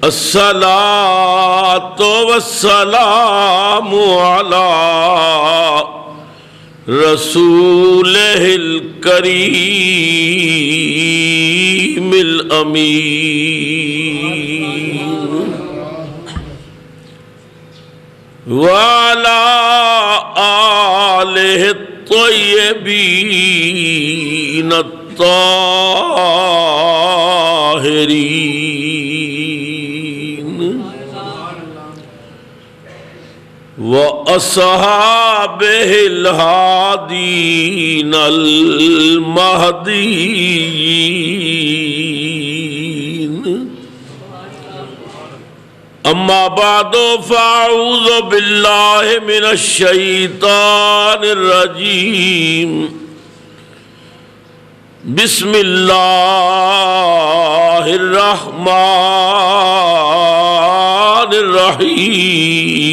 الصلاة والسلام على رسوله الكريم الأمين وعلى آله الطيبين الطاهرين وأصحابه الهادين المهديين أما بعد فأعوذ بالله من الشيطان الرجيم بسم الله الرحمن الرحيم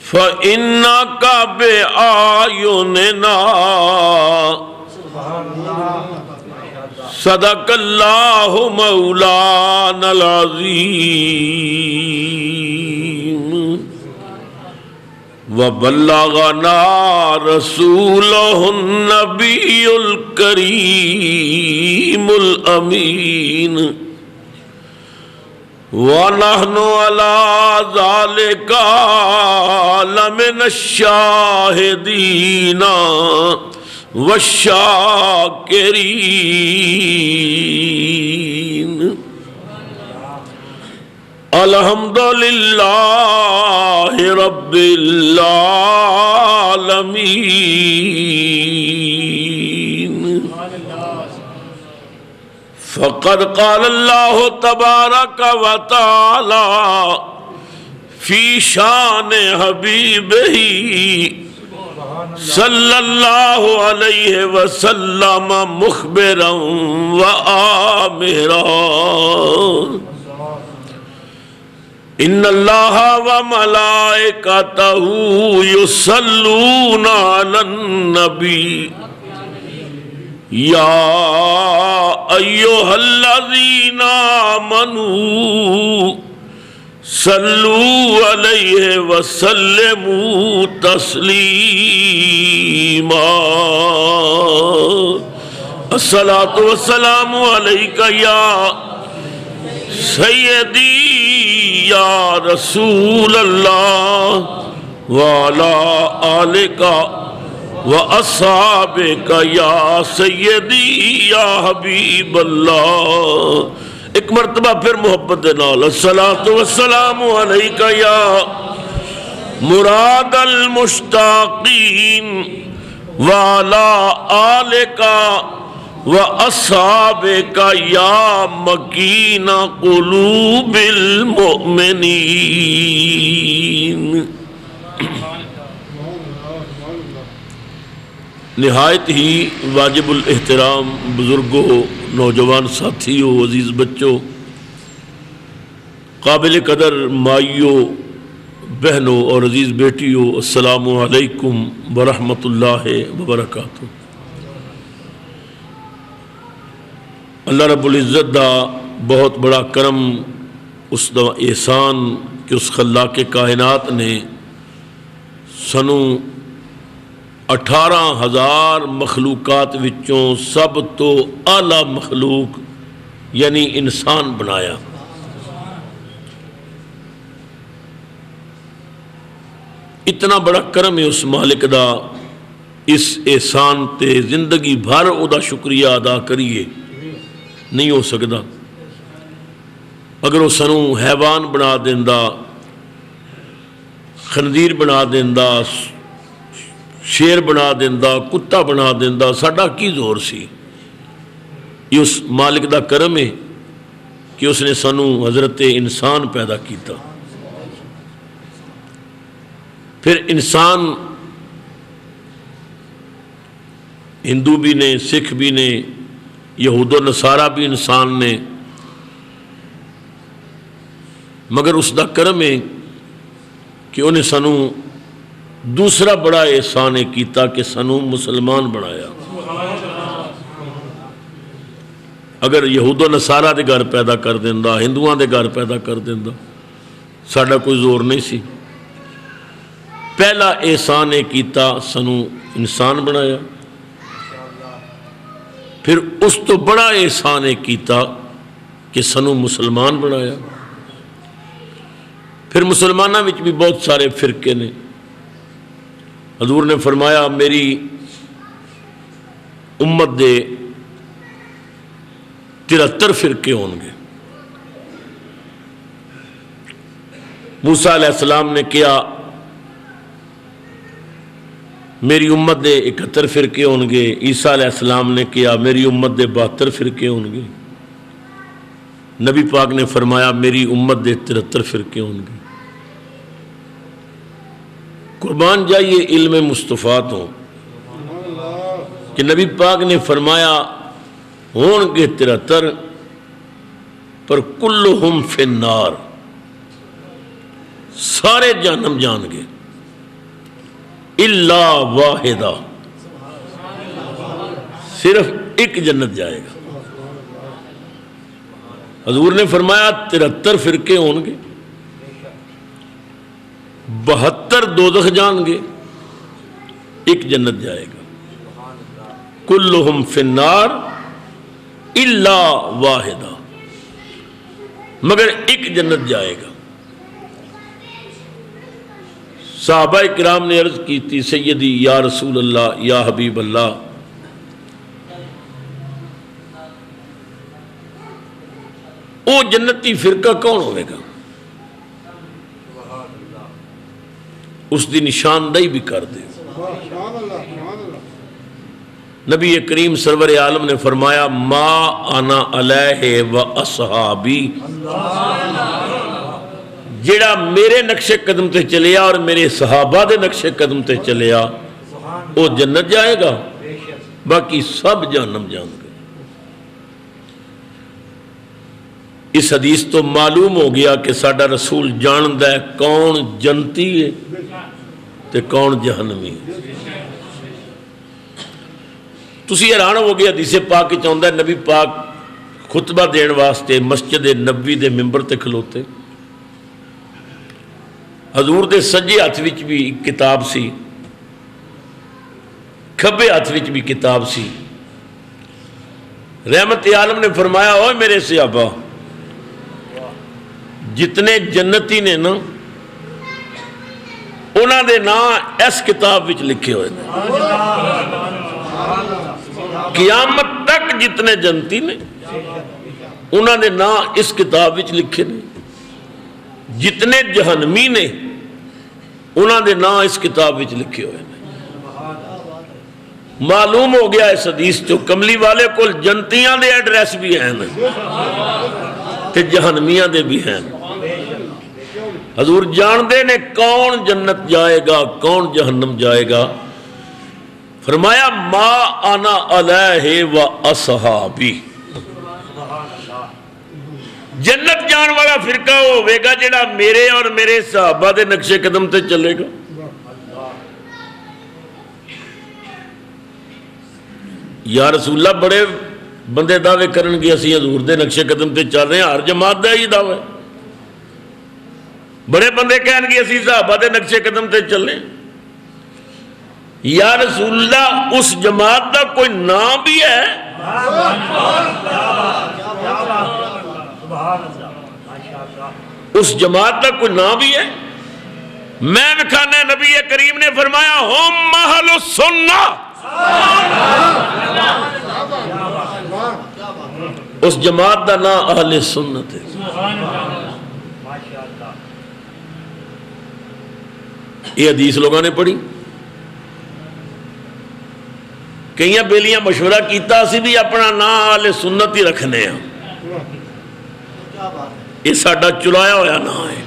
فإنك بأعيننا صدق الله مولانا العظيم وبلغنا رسوله النبي الكريم الأمين ونحن على ذلك لمن الشاهدين والشاكرين الحمد لله رب العالمين فقد قال الله تبارك وتعالى في شان حبيبه صلی اللہ علیہ وسلم مخبرا وآمرا ان اللہ وملائکتہ یصلون علی النبی یا ایہا الذین آمنوا صلو علیہ وسلموا تسلیما الصلاۃ والسلام علیک یا سیدی یا رسول اللہ وعلی آلک واصحابک یا سیدی یا حبیب اللہ۔ ایک مرتبہ پھر محبت نال الصلاۃ والسلام علیک یا مراد المشتاقین وعلی آلک واصحابک یا مکین قلوب المؤمنین۔ نہایت ہی واجب الاحترام بزرگوں، نوجوان ساتھیوں، عزیز بچوں، قابل قدر مائیوں، بہنوں اور عزیز بیٹیوں، السلام علیکم ورحمۃ اللہ وبرکاتہ۔ اللہ رب العزت دا بہت بڑا کرم، اس دا احسان کہ اس خلاق کائنات نے سنوں 18,000 مخلوقات وچوں سب تو اعلیٰ مخلوق یعنی انسان بنایا۔ اتنا بڑا کرم ہے اس مالک دا، اس احسان تے زندگی بھر او دا شکریہ ادا کریے نہیں ہو سکتا۔ اگر وہ سنوں حیوان بنا دیندا، خنزیر بنا دیندا، شیر بنا دیندا، کتا بنا دیندا، ساڈا کی زور سی؟ یہ اس مالک دا کرم ہے کہ اس نے سانوں حضرت انسان پیدا کیتا۔ پھر انسان ہندو بھی نے، سکھ بھی نے، یہود و نصارہ بھی انسان نے، مگر اس دا کرم ہے کہ انہیں سانوں دوسرا بڑا احسان کیتا کہ سانو مسلمان بنایا. اگر یہود و نصارہ دے گھر پیدا کر دینا، ہندوؤں دے گھر پیدا کر دینا، ساڈا کوئی زور نہیں سی. پہلا احسان کیتا سانو انسان بنایا. پھر اس تو بڑا احسان کیتا کہ سانو مسلمان بنایا. پھر مسلمانوں وچ بھی بہت سارے فرقے نے. حضور نے فرمایا میری امت دے 73 فرقے ہون گے. موسیٰ علیہ السلام نے کیا میری امت دے 71 فرقے ہون گے. عیسیٰ علیہ السلام نے کیا میری امت دے 72 فرقے ہون گے. نبی پاک نے فرمایا میری امت دے 73 فرقے ہون گے. قربان جائیے علم مصطفیٰ تو کہ نبی پاک نے فرمایا ہون گے 73 پر کلہم فی النار، سارے جہنم جان گے الا واحدہ، صرف ایک جنت جائے گا. حضور نے فرمایا 73 فرقے ہون گے، 72 دوزخ جان گے، ایک جنت جائے گا. کلہم فی النار الا واحدہ، مگر ایک جنت جائے گا. صحابہ کرام نے عرض کی تھی سیدی یا رسول اللہ یا حبیب اللہ، وہ جنتی فرقہ کون ہوئے گا؟ اس دی نشاندہی بھی کر دے. نبی کریم سرور عالم نے فرمایا ما انا علیہ و اصحابی، جیڑا میرے نقش قدم تے چلیا اور میرے صحابہ دے نقش قدم تے چلیا وہ جنت جائے گا، باقی سب جہنم جان گے. اس حدیث تو معلوم ہو گیا کہ ساڈا رسول جاندا ہے کون جنتی ہے تے کون جہنمی ہے. تسی حیران ہو گیا حدیث پاک کی چاہتا ہے نبی پاک خطبہ دین واسطے مسجد نبوی دے ممبر تے کھلوتے. حضور دے سجے ہاتھ وچ بھی کتاب سی، کھبے ہاتھ وچ بھی کتاب سی. رحمت عالم نے فرمایا اوے میرے صحابہ، جتنے جنتی نے نا انہاں دے نام اس کتاب وچ لکھے ہوئے ہیں. قیامت تک جتنے جنتی نے انہاں دے نام اس کتاب وچ لکھے نے. جتنے جہنمی نے انہاں دے نام اس کتاب وچ لکھے ہوئے ہیں. معلوم ہو گیا اس حدیث جو کملی والے کول جنتیاں دے ایڈریس بھی ہیں تے جہنمیاں دے بھی ہیں. حضور جاندے نے کون جنت جائے گا کون جہنم جائے گا. فرمایا ما انا علیہ و اصحابی، جنت جان والا فرقہ ہوئے گا جڑا میرے اور میرے صحابہ دے نقش قدم تے چلے گا. یا رسول اللہ بڑے بندے دعوے کرن گے اسی حضور دے نقش قدم تے چل رہے ہیں، ہر جماعت دا ہی دعوے. بڑے بندے کہن گے اسی صحابہ دے نقش قدم تے چل رہے ہیں. یا رسول اللہ اس جماعت دا کوئی نام بھی ہے؟ اس جماعت کا کوئی نام بھی ہے؟ میں کھانا نبی کریم نے فرمایا ہم اہل السنہ، اس جماعت کا نام اہل سنت ہے. یہ حدیث لوگوں نے پڑھی، کئی بیلیاں مشورہ کیتا اسی بھی اپنا نام اہل سنت ہی رکھنے ہیں. یہ ساڈا چلایا ہوا نام ہے.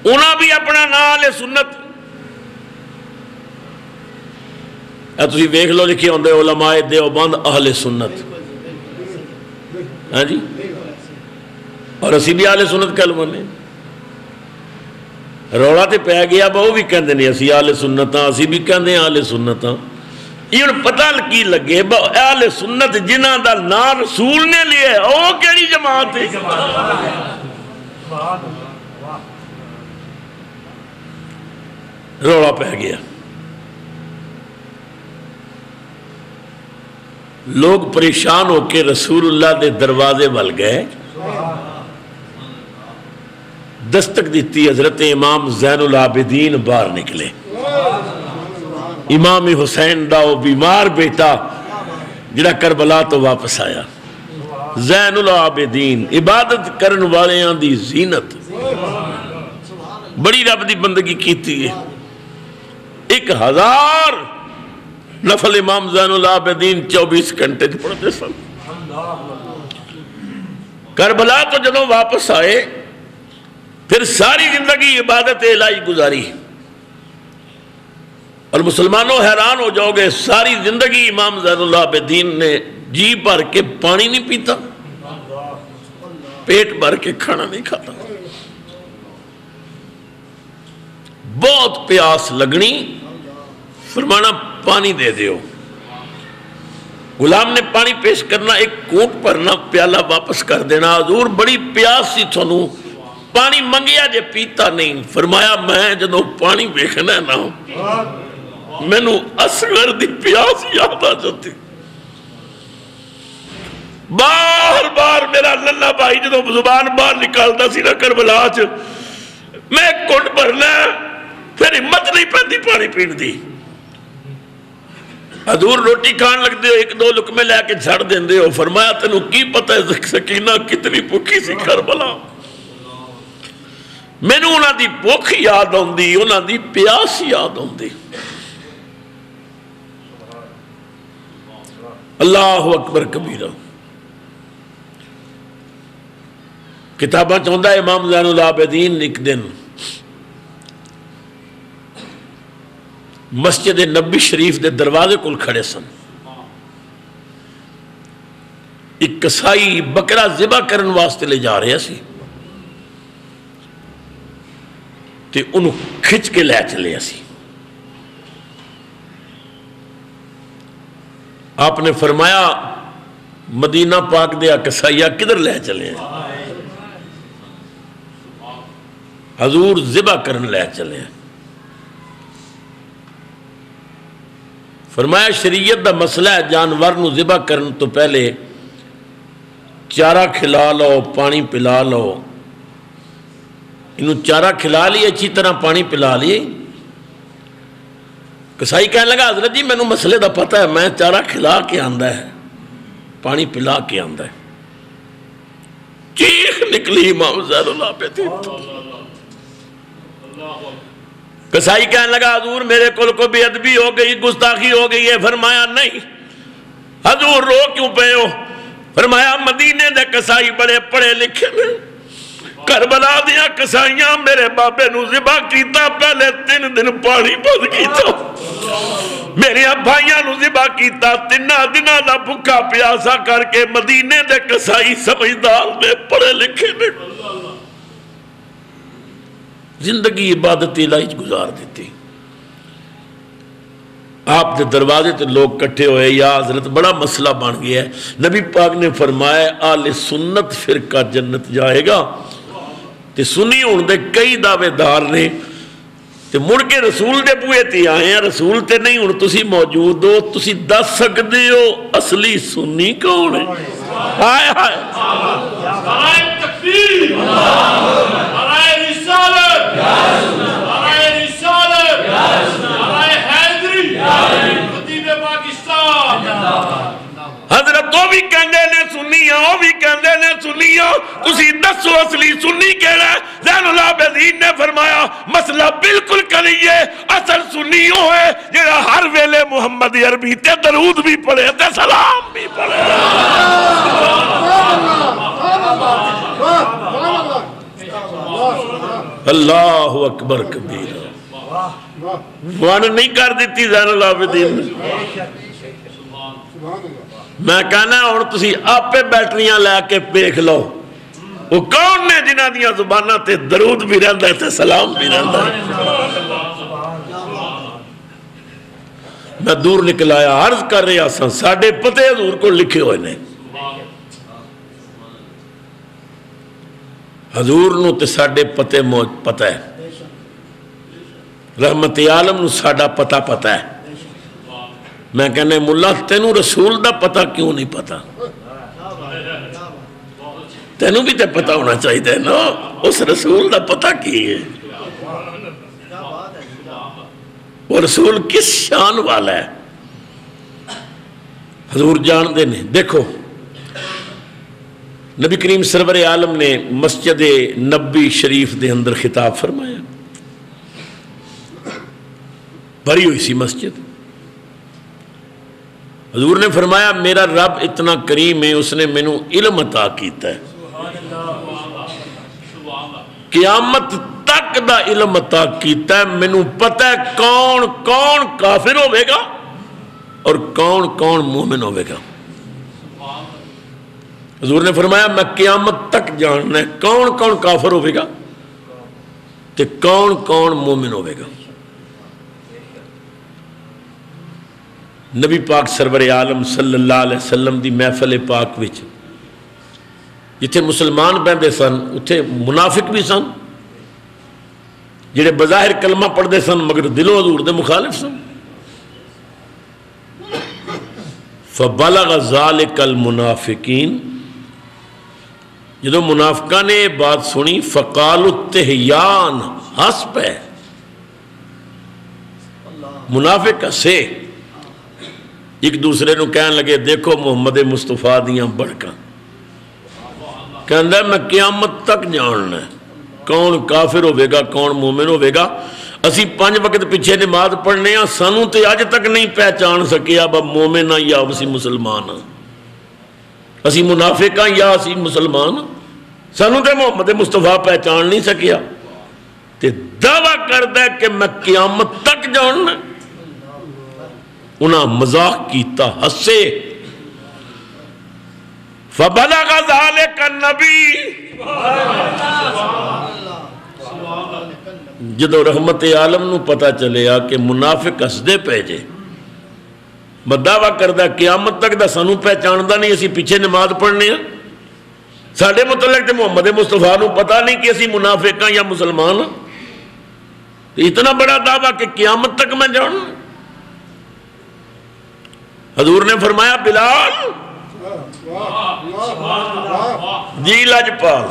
انہاں بھی اپنا نام اہل سنت، تسی ویکھ لو لکھے ہوندے علماء دیوبند اہل سنت، ہاں جی، اور اسی بھی اہل سنت کہلوانے. رولا تو پی گیا وہ بھی کہتے ہیں اسی اہل سنت ہاں، اسی بھی کہتے ہیں اہل سنت ہاں۔ یہ پتہ کی لگے اہل سنت جنہ دا نام رسول نے لیا ہے وہ کیڑی جماعت ہے؟ رولا پہ گیا، لوگ پریشان ہو کے رسول اللہ دے دروازے ول گئے، دستک دیتی، حضرت امام زین العابدین باہر نکلے۔ امام حسین دا وہ بیمار بیٹا جڑا کربلا تو واپس آیا، زین العابدین عبادت کرن والیاں دی زینت، بڑی رب دی بندگی کیتی ہے۔ 1000 نفل امام زین العابدین 24 گھنٹے پڑھتے سن۔ کربلا تو جدوں واپس آئے پھر ساری زندگی عبادت الہی گزاری، اور مسلمانوں حیران ہو جاؤ گے، ساری زندگی امام زین العابدین نے جی بھر کے پانی نہیں پیتا، پیٹ بھر کے کھانا نہیں کھاتا۔ بہت پیاس لگنی، فرمانا پانی دے دیو، غلام نے پانی پیش کرنا، ایک کوٹ بھرنا، پیالہ واپس کر دینا، حضور بڑی پیاس سی تھانوں، پانی منگیا جے پیتا نہیں۔ فرمایا میں جدوں پانی ویکھنا ہے نا مینوں اصغر دی پیاس یاد آ جاتی، بار بار میرا للہ بھائی جدوں زبان باہر نکالتا سی نا کربلا چ، میں کوٹ بھرنا پھر ہمت نہیں پیندی پانی پین دی۔ حضور روٹی کھان لگ دے، 1-2 لقمے لے کے جھڑ دین دے ہو۔ فرمایا تینوں کی پتہ ہے سکینہ کتنی بھوکی سی کربلا، مینوں انہاں دی بھوک یاد آندی، انہاں دی پیاس یاد آندی۔ اللہ اکبر کبیرہ۔ کتاباں چاہتا ہے امام زین العابدین ایک دن مسجد نبی شریف دے دروازے کول کھڑے سن، ایک کسائی بکرا ذبح کرن واسطے لے جا رہے سی تے انہوں کھچ کے لے چلے سی۔ آپ نے فرمایا مدینہ پاک دیا کسائیہ کدھر لے چلے ہیں؟ حضور ذبح کرن لے چلے ہیں۔ فرمایا شریعت دا مسئلہ ہے جانور نو ذبح کرن تو پہلے چارہ کھلا لو، پانی پلا لو، انہوں چارہ کھلا لیے، اچھی طرح پانی پلا لیے۔ کسائی کہنے لگا حضرت جی مینوں مسئلے دا پتہ ہے، میں چارہ کھلا کے آندا ہے، پانی پلا کے آندا ہے۔ چیخ نکلی امام زین العابدین۔ کسائی کہنے لگا حضور میرے کول کو بے ادبی ہو گئی، گستاخی ہو گئی ہے۔ فرمایا نہیں حضور رو کیوں پے ہو؟ فرمایا مدینے دے کسائی بڑے پڑھے لکھے نے، کربلا دیا کسائیاں میرے بابے نو ذبح کیتا، پہلے 3 دن پانی بند کیتا، میرے بھائیاں نو ذبح کیتا، 3 دنوں دا بھکا پیاسا کر کے۔ مدینے دے کسائی سمجھدار نے، پڑھے لکھے نے، زندگی عبادت الہی گزار دیتی۔ آپ دے دروازے تے لوگ کٹھے ہوئے، یا حضرت بڑا مسئلہ بن گیا ہے۔ نبی پاک نے فرمایا اہل سنت فرقہ جنت جائے گا، تے سنی ہون دے کئی دعوے دار نے، تے مڑ کے رسول دے بوئے تے آئے ہیں، رسول تے نہیں ہون تسی موجود ہو، تسی دس سکتے ہو اصلی سنی کون ہے؟ ہائے ہائے نعرہ تکبیر، نعرہ رسالت، نعرہ رسالت، نعرہ حیدری، خطیب پاکستان۔ حضرت وہ بھی کہندے نے سنیاں، وہ بھی کہندے نے سنیاں، تسی دسو اصلی سنی کہڑا ہے؟ زین العابدین نے فرمایا مسئلہ بالکل کلیے، اصل سنی ہو ہے جہاں ہر ویلے محمد عربی تے درود بھی پڑھے تے سلام بھی پڑھے۔ اللہ اکبر کبیر۔ وان نہیں کر دیتی زین العابدین نے۔ میں کہنا ہوں تسی آپ پہ بیٹریاں لے کے دیکھ لو، وہ کون نے جنہاں دیاں زباناں تے درود بھی رہندا ہے تے سلام بھی رہندا ہے؟ میں دور نکل آیا، عرض کر رہے آسان ساڑھے پتے حضور کو لکھے ہوئے نے، حضور نو تے ساڑھے پتے پتہ ہے، رحمت عالم نو ساڑھا پتہ ہے۔ میں کہنے ملا تینوں رسول دا پتہ کیوں نہیں پتہ؟ تینوں بھی تے پتہ ہونا چاہیے نا اس رسول دا پتہ کی ہے، وہ رسول کس شان والا ہے حضور جان دے نے۔ دیکھو نبی کریم سرور عالم نے مسجد نبی شریف دے اندر خطاب فرمایا، بھری ہوئی سی مسجد، حضور نے فرمایا میرا رب اتنا کریم ہے، اس نے مینوں علم عطا کیتا ہے، قیامت تک دا علم عطا کیتا ہے، مینوں پتہ ہے کون کون کافر ہوئے گا اور کون کون مومن ہوئے گا۔ حضور نے فرمایا میں قیامت تک جاننا ہے کون کون کافر ہوئے گا تے کون کون مومن ہوئے گا۔ نبی پاک سرور عالم صلی اللہ علیہ وسلم دی محفل پاک وچ جتھے مسلمان بہندے سن اتھے منافق بھی سن، جڑے بظاہر کلمہ پڑھتے سن مگر دلوں حضور دے مخالف سن۔ فبلغ ذالک المنافقین، جدو منافقہ نے یہ بات سنی فقالوا التحیان، ہنس پہ، منافق ہسے، ایک دوسرے نو کہنے لگے دیکھو محمد مصطفیٰ دیاں بڑکاں، کہندا میں قیامت تک جاننا ہے کون کافر ہوئے گا کون مومن ہوئے گا۔ اسی 5 وقت پیچھے نماز پڑھنے ہیں، سانوں تے اج تک نہیں پہچان سکیا با مومن ہاں یا اسی مسلمان ہاں، اسی منافق ہاں یا اسی مسلمان ہاں، سانوں تے محمد مصطفیٰ پہچان نہیں سکیا، تے دعویٰ کردا ہے کہ میں قیامت تک جاننا۔ انہاں مزاح کیتا، ہسے۔ فبلغ ذالک النبی، جدو رحمت عالم نو پتا چلیا کہ منافق ہسدے پہ جے، دعویٰ کردہ قیامت تک دا سانو پہچاندہ نہیں، اسی پیچھے نماز پڑھنے ہیں، ساڑھے متعلق تے محمد مصطفیٰ نو پتا نہیں کہ اسی منافق ہیں یا مسلمان ہیں، اتنا بڑا دعویٰ کہ قیامت تک میں جاننا۔ حضور نے فرمایا بلال جی لاجپال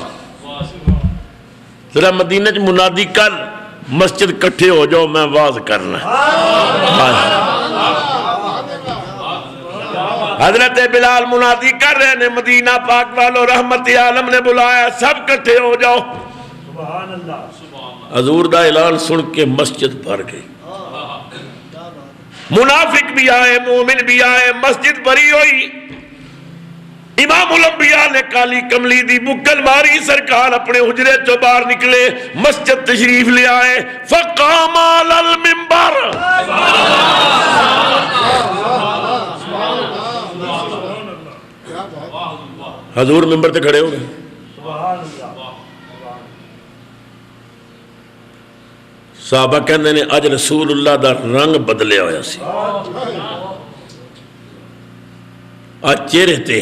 ذرا مدینہ چ منادی کر، مسجد کٹھے ہو جاؤ میں واز کرنا۔ حضرت بلال منادی کر رہے ہیں مدینہ پاک والو، رحمت عالم نے بلایا سب کٹھے ہو جاؤ۔ حضور دا اعلان سن کے مسجد بھر گئی، منافق بھی آئے مومن بھی آئے، مسجد بھری ہوئی۔ امام الانبیاء نے کالی کملی دی بکل ماری، سرکار اپنے حجرے چو باہر نکلے، مسجد تشریف لے آئے، فقام علی المنبر، حضور منبر تے کھڑے ہو گئے۔ صحابہ کہندے نے اج رسول اللہ دا رنگ بدلیا ہویا سی، اج چہرے تے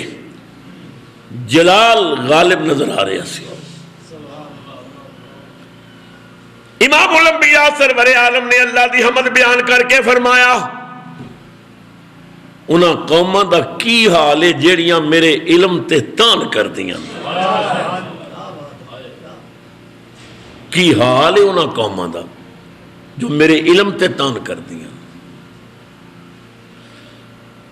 جلال غالب نظر آ رہا سی۔ امام الانبیاء سرور عالم نے اللہ دی حمد بیان کر کے فرمایا انہاں قوماں دا کی حال ہے جیڑیاں میرے علم تے تان کر دیاں، کی حال ہے انہاں قوماں دا جو میرے علم تے تان کر دیاں۔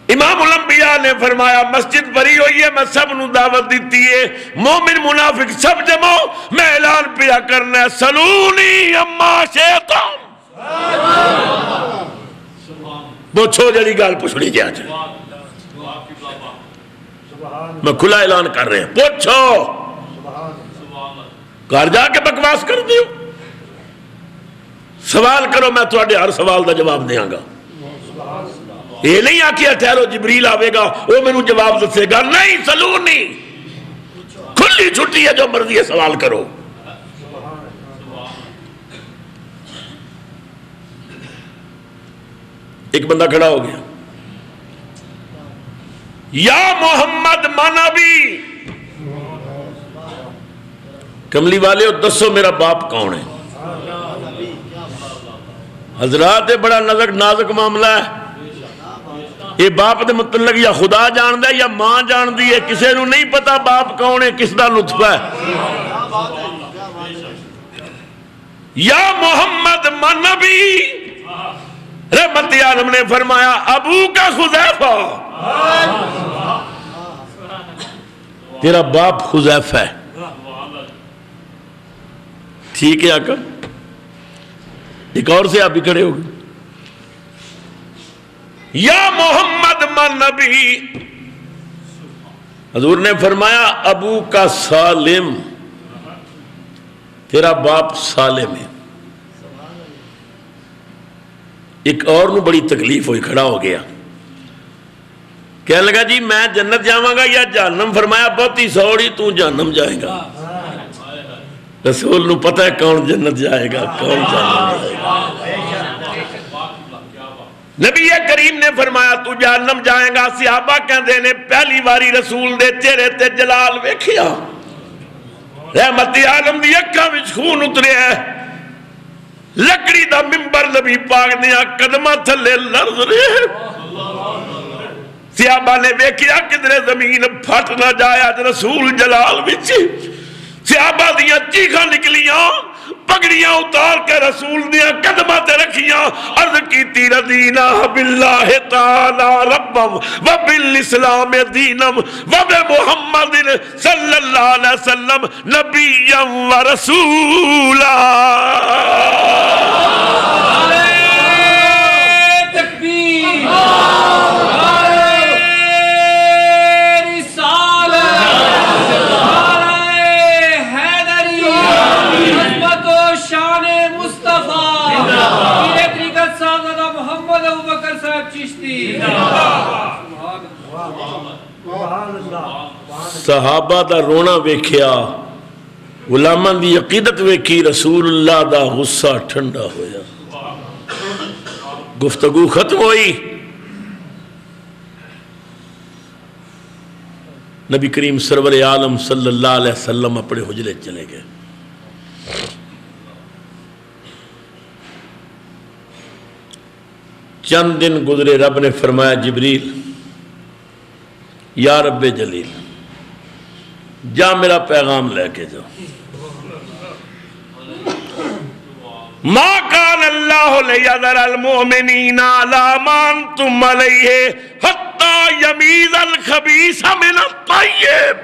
امام الانبیاء نے فرمایا مسجد بھری ہوئی ہے، میں سب نو دعوت دیتی ہے، مومن منافق سب جمع، میں اعلان پیا کرنا ہے سلونی اما شیطان، پوچھو جڑی گال پوچھنی جا جائے، میں کھلا اعلان کر رہے ہیں، پوچھو، گھر جا کے بکواس کر دیو، سوال کرو میں تھوڑے ہر سوال دا جواب دیاں گا۔ یہ نہیں آکھیا ٹھہرو جبریل آوے گا وہ میں نے جواب دسے گا، نہیں سلونی، کھلا کھلی چھٹی ہے، جو مرضی ہے سوال کرو۔ ایک بندہ کھڑا ہو گیا، یا محمد من ابی، کملی والے دسو میرا باپ کون ہے؟ حضرات یہ بڑا نازک معاملہ ہے۔ یہ باپ دے متعلق یا خدا جان ہے یا ماں جان دی ہے، کسے نو نہیں پتا باپ کون ہے، کس دا لطف ہے۔ یا محمد من ابی، رحمت عالم نے فرمایا ابو کا خذیفہ، تیرا باپ خذیفہ ہے۔ ٹھیک ہے آقا، ایک اور سے آپ بھی کھڑے ہو گئے، یا محمد من نبی، حضور نے فرمایا ابو کا سالم، تیرا باپ سالم ہے۔ ایک اور نو بڑی تکلیف ہوئی، کھڑا ہو گیا، کہنے لگا جی میں جنت جاواں گا یا جہنم؟ فرمایا بہت ہی سوڑی، تو جہنم جائے گا۔ رسول نو پتہ ہے کون جنت جائے گا، کون جہنم جائے گا۔ نبی کریم نے فرمایا تو جہنم جائے گا۔ صحابہ کہندے نے پہلی باری رسول دے چہرے تے جلال ویکھیا، رحمت عالم دی اکھاں وچ خون اتریا ہے، لکڑی دا ممبر نبی پاک نے قدماں تھلے لرز رہے۔ صحابہ نے ویکھیا کدھر زمین پھٹ نہ جائے، اج رسول جلال وچ۔ صحابہ دیاں چیخاں نکلیاں، پگڑیاں اتار کے رسول دیاں قدماں تے رکھیاں، عرض کیتی رضینا باللہ تعالی ربم وبالاسلام دینم وبمحمد صلی اللہ علیہ وسلم نبیا ورسولا۔ صحابہ دا رونا ویکھیا، غلاماں دی عقیدت ویکھی، رسول اللہ دا غصہ ٹھنڈا ہویا، گفتگو ختم ہوئی۔ نبی کریم سرور عالم صلی اللہ علیہ وسلم اپنے حجرے چلے گئے۔ چند دن گزرے، رب نے فرمایا جبریل یا رب جلیل جا میرا پیغام لے کے جاؤ۔ ما کان اللہ لیذر المؤمنین علی ما انتم علیہ حتی یمیز الخبیث من الطیب۔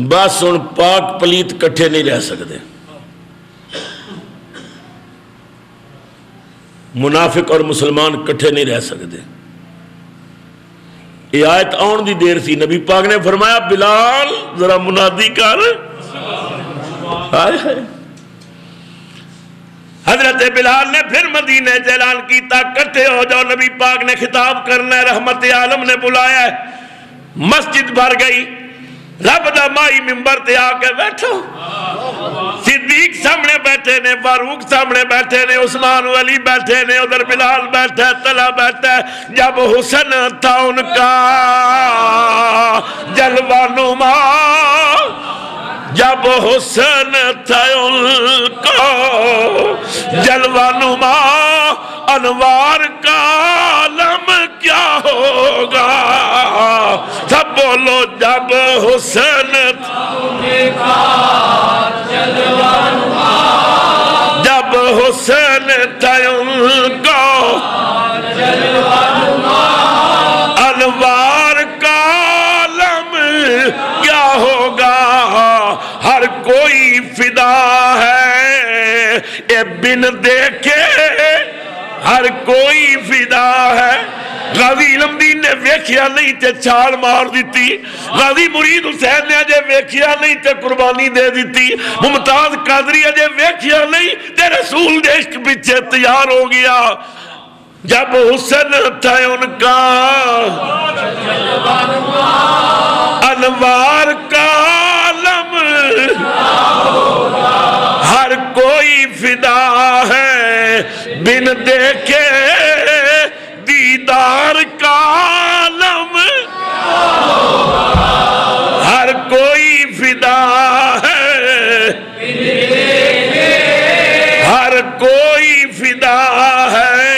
بس ان پاک پلیت کٹھے نہیں رہ سکتے، منافق اور مسلمان کٹھے نہیں رہ سکتے۔ یہ آیت آن دی دیر سی، نبی پاک نے فرمایا بلال ذرا منادی کر۔ حضرت بلال نے پھر مدینہ اعلان کیتا کٹھے ہو جاؤ، نبی پاک نے خطاب کرنا ہے، رحمت عالم نے بلایا ہے، مسجد بھر گئی، رب دا مائی ممبر تے آ کے بیٹھو، صدیق سامنے بیٹھے نے، فاروق سامنے بیٹھے نے، عثمان علی بیٹھے نے، ادھر بلال بیٹھا ہے، طلحہ بیٹھا ہے۔ جب حسن تھا ان کا جلوہ نما، جب حسن تھا ان کا جلوہ نما، انوار کا عالم کیا ہوگا؟ سب بولو جب حسن تھا ان کا جلوہ نما، جب حسن تھا ان کا جلوہ نما، انوار کا عالم کیا ہوگا؟ ہر کوئی فدا ہے اے بن دیکھے، ہر کوئی فدا ہے۔ غازی علم دین نے ویکھیا نہیں تے چھال مار دیتی، غازی مرید حسین نے اجے ویکھیا نہیں تے قربانی دے دیتی، ممتاز قادری اجے ویکھیا نہیں تے رسول دے عشق پیچھے تیار ہو گیا۔ جب حسن تھا ان کا انوار کا عالم، ہر کوئی فدا ہے بن دیکھے دیدار کا عالم، ہر کوئی فدا ہے ہر کوئی فدا ہے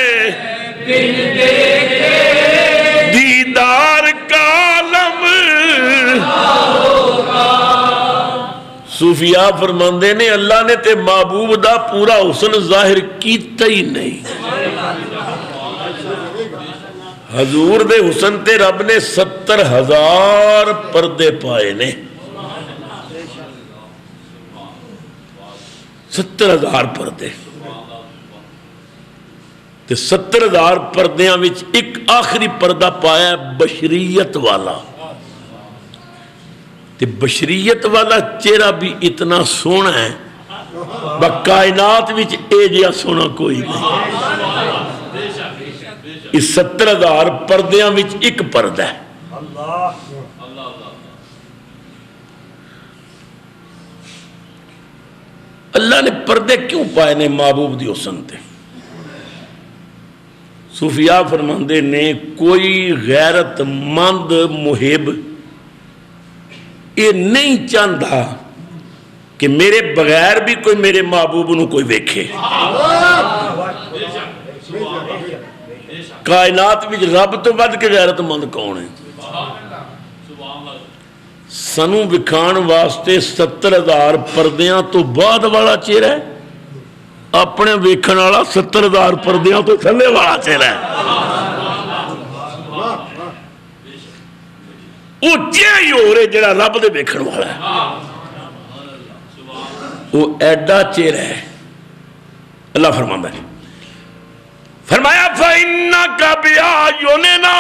دیدار کا عالم۔ صوفیاء فرماندے نے اللہ نے تے محبوب دا پورا حسن ظاہر کیتا ہی نہیں، حضور دے حسن تے رب نے 70,000 پردے پائے نے، 70,000 پردے تے 70,000 پردیاں وچ ایک آخری پردہ پایا بشریت والا، تے بشریت والا چہرہ بھی اتنا سونا ہے کائنات وچ اے جیا سونا کوئی نہیں۔ اس 70,000 پردیاں وچ ایک پردہ ہے۔ اللہ نے پردے کیوں پائے نے محبوب دی حسن تے؟ صوفیاء فرماندے نے کوئی غیرت مند محب یہ نہیں چاہتا کہ میرے بغیر بھی کوئی میرے محبوب نو کوئی ویکھے۔ کائنات وچ رب تو ود کے غیرت مند کون ہے؟ سنو وکھان واسطے 70,000 پردیاں تو بعد والا چہرہ ہے، اپنے ویکھن والا 70,000 پردیاں تو تھلے والا چہرہ ہے۔ وہ ہی ہو رہے جڑا رب دے ویکھن والا ہے، وہ ایڈا چہرہ ہے۔ اللہ فرماتا ہے، فرمایا فَإِنَّكَ بِأَعْيُنِنَا،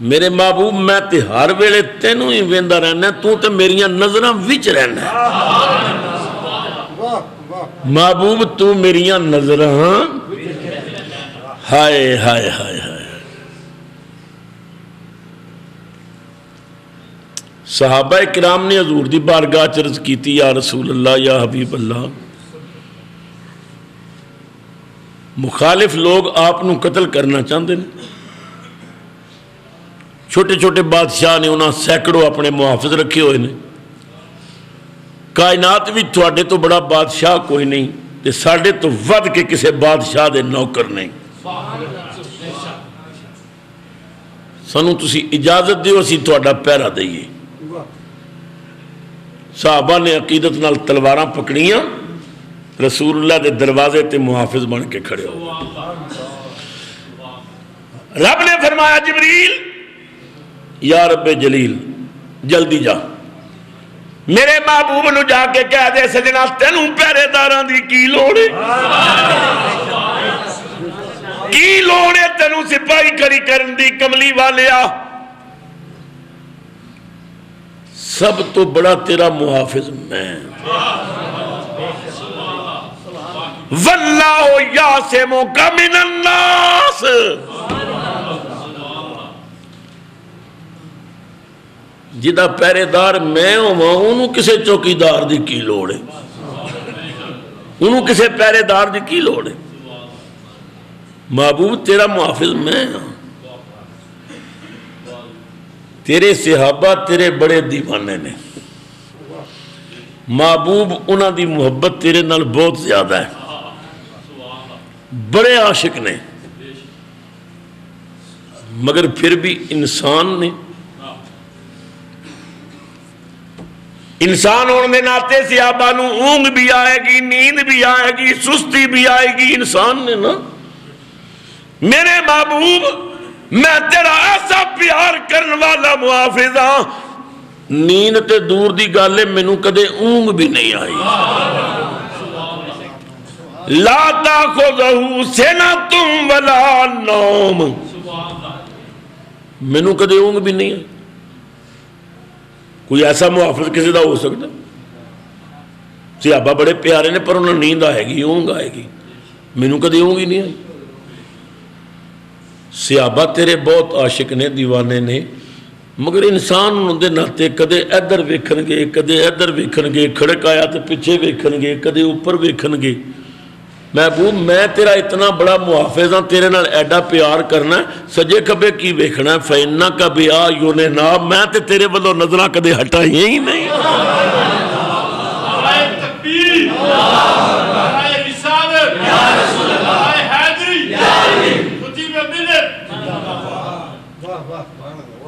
میرے محبوب میں تے ہر ویلے تینوں ہی ویندا رہنا، تو تے میریاں نظراں وچ رہنا ہے۔ محبوب تو میریاں نظراں ہائے ہائے ہائے ہائے۔ صحابہ کرام نے حضور دی بارگاہ چ عرض کیتی، یا رسول اللہ یا حبیب اللہ، مخالف لوگ آپ نو قتل کرنا چاہتے ہیں، چھوٹے چھوٹے بادشاہ نے انہاں سینکڑوں اپنے محافظ رکھے ہوئے نے، کائنات بھی تھوڑے تو بڑا بادشاہ کوئی نہیں تے ساڑھے تو ود کے کسے بادشاہ دے نوکر نہیں، سانو تسی اجازت دیو اسی تھوڑا پیرا دئیے۔ صحابہ نے عقیدت نال تلواراں پکڑیاں، رسول اللہ دے دروازے تے محافظ بن کے کھڑے ہو۔ رب نے فرمایا جبریل یا رب جلیل جلدی جا، میرے محبوب نو جا کے کہہ دے سجنا تینوں پہرے داراں دی کی لوڑے، کی لوڑے تینوں سپاہی کری کرن دی کملی والیا، سب تو بڑا تیرا محافظ میں، واللہ یعصمک من الناس، جدا پہرے دار میں ہوں انہوں کسے چوکیدار دی کی لوڑے، انہوں کسے پہرے دار دی کی لوڑے، محبوب تیرا محافظ میں ہوں، تیرے صحابہ تیرے بڑے دیوانے نے، محبوب انہاں دی محبت تیرے نال بہت زیادہ ہے، بڑے عاشق نے، مگر پھر بھی انسان نے، انسان ہونے دے ناتے صحابہ نو اونگ بھی آئے گی، نیند بھی آئے گی، سستی بھی آئے گی، انسان نے نا۔ میرے محبوب میں تیرا ایسا پیار کرن والا محافظ ہاں، نیند تے دور دی گالے مینوں کدے اونگ بھی نہیں آئی، لا تاخذہ سنۃ ولا نوم، مینوں کدے اونگ بھی نہیں آئی۔ کوئی ایسا محافظ کسی دا ہو سکتا؟ صحابہ بڑے پیارے نے پر انہوں نیند آئے گی، اونگ آئے گی، مینوں کدی اونگی نہیں آئی۔ صحابہ تیرے بہت عاشق نے، دیوانے نے، مگر انسان ہون دے ناتے کدے ادھر ویکھن گے، کدے ادھر ویکھن گے، کھڑک آیا تو پیچھے ویکھن گے، کدے اوپر ویکھن گے۔ محبوب میں تیرا اتنا بڑا محافظ ہاں، تیرے نال ایڈا پیار کرنا ہے، سجے کبے کی ویکھنا ہے، فَإِنَّكَ بِأَعْيُنِنَا، میں تے تیرے والوں نظراں کدے ہٹائیں ہی نہیں۔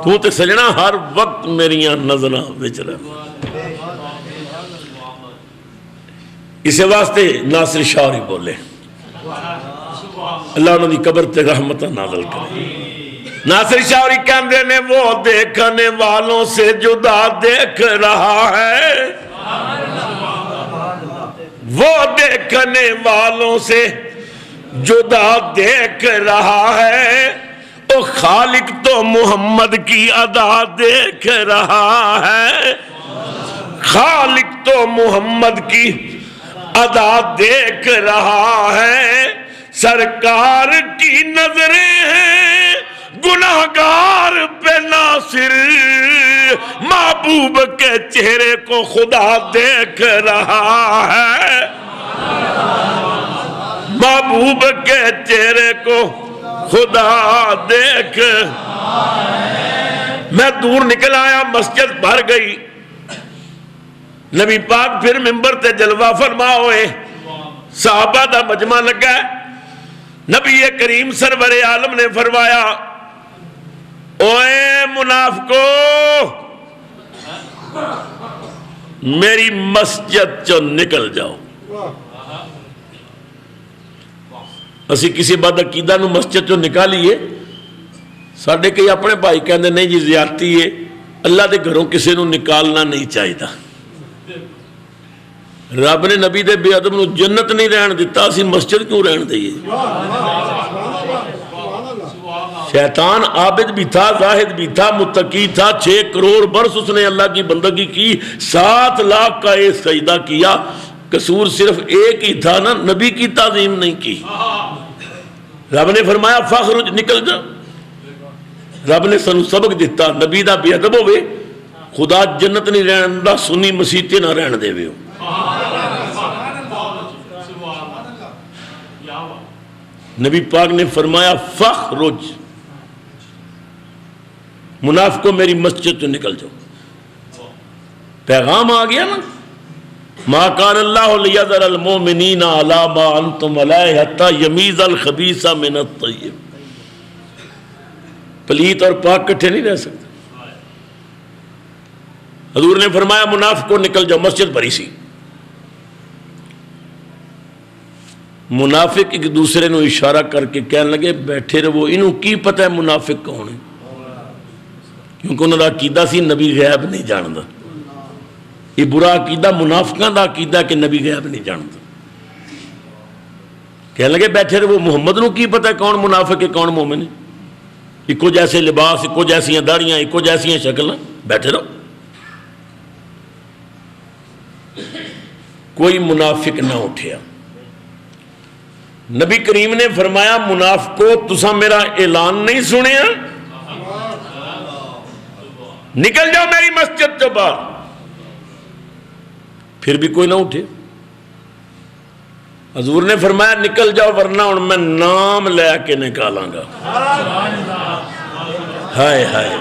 تو تے سجنا ہر وقت میریاں نظراں وچ رہے۔ اسے واسطے ناصر شاعری بولے، اللہ انہوں نے قبر تے رحمتہ نازل کرے۔ ناصر شاعری کہندے نے وہ دیکھنے والوں سے جدا دیکھ رہا ہے، وہ دیکھنے والوں سے جدا دیکھ رہا ہے، او خالق تو محمد کی ادا دیکھ رہا ہے، خالق تو محمد کی ادا دیکھ رہا ہے، سرکار کی نظریں ہیں گناہگار پہ ناصر، محبوب کے چہرے کو خدا دیکھ رہا ہے، محبوب کے چہرے کو خدا دیکھ۔ میں دور نکل آیا، مسجد بھر گئی، نبی پاک پھر منبر تے جلوہ فرما ہوئے، صحابہ دا مجمع لگا ہے، نبی کریم سرور عالم نے فرمایا اوے منافقو میری مسجد چو نکل جاؤ۔ اسی کسی بد عقیدہ نو مسجد چو نکالیے، ساڑھے کئی اپنے بھائی کہندے نہیں جی زیادتی ہے، اللہ دے گھروں کسی نو نکالنا نہیں چاہیے تھا۔ رب نے نبی دے بے ادب نو جنت نہیں رہن دیتا، اسی مسجد کیوں رہن دئیے؟ شیطان عابد بھی تھا، زاہد بھی تھا، متقی تھا، 6 کروڑ برس اس نے اللہ کی بندگی کی، 7 لاکھ کا ایک سجدہ کیا، قصور صرف ایک ہی تھا نا، نبی کی تعظیم نہیں کی۔ رب نے فرمایا فخرج، نکل جا۔ رب نے سنو سبق دیتا، نبی دا بے ادب ہوئے خدا جنت نہیں رہن دا، سنی مسیطے نہ رہن دے ہوئے۔ نبی پاک نے فرمایا فخرج، منافقوں میری مسجد تو نکل جاؤ۔ پیغام آ گیا نا، ما کان اللہ لیذر المؤمنین علی ما انتم علیہ حتی یمیز الخبیث من الطیب۔ پلیت اور پاک کٹھے نہیں رہ سکتے۔ حضور نے فرمایا منافقوں نکل جاؤ، مسجد بھری سی۔ منافق ایک دوسرے نو اشارہ کر کے کہنے لگے بیٹھے رہو، انہوں کی پتہ ہے منافق کون ہے؟ کیونکہ انہوں نے عقیدہ سی نبی غیب نہیں جاندا۔ یہ برا عقیدہ منافقاں دا عقیدہ کہ نبی غیب نہیں جاندا۔ کہنے لگے بیٹھے رہو، محمد نو کی پتہ ہے کون منافق ہے کون مومن ہے؟ ایکو جیسے لباس، ایکو جیسیاں داڑیاں، ایکو جیسیاں شکلاں، بیٹھے رہو۔ کوئی منافق نہ اٹھیا۔ نبی کریم نے فرمایا منافقو تساں میرا اعلان نہیں سنیا، نکل جاؤ میری مسجد تو باہر۔ پھر بھی کوئی نہ اٹھے۔ حضور نے فرمایا نکل جاؤ ورنہ ہن میں نام لے کے نکالاں گا۔ ہائے ہائے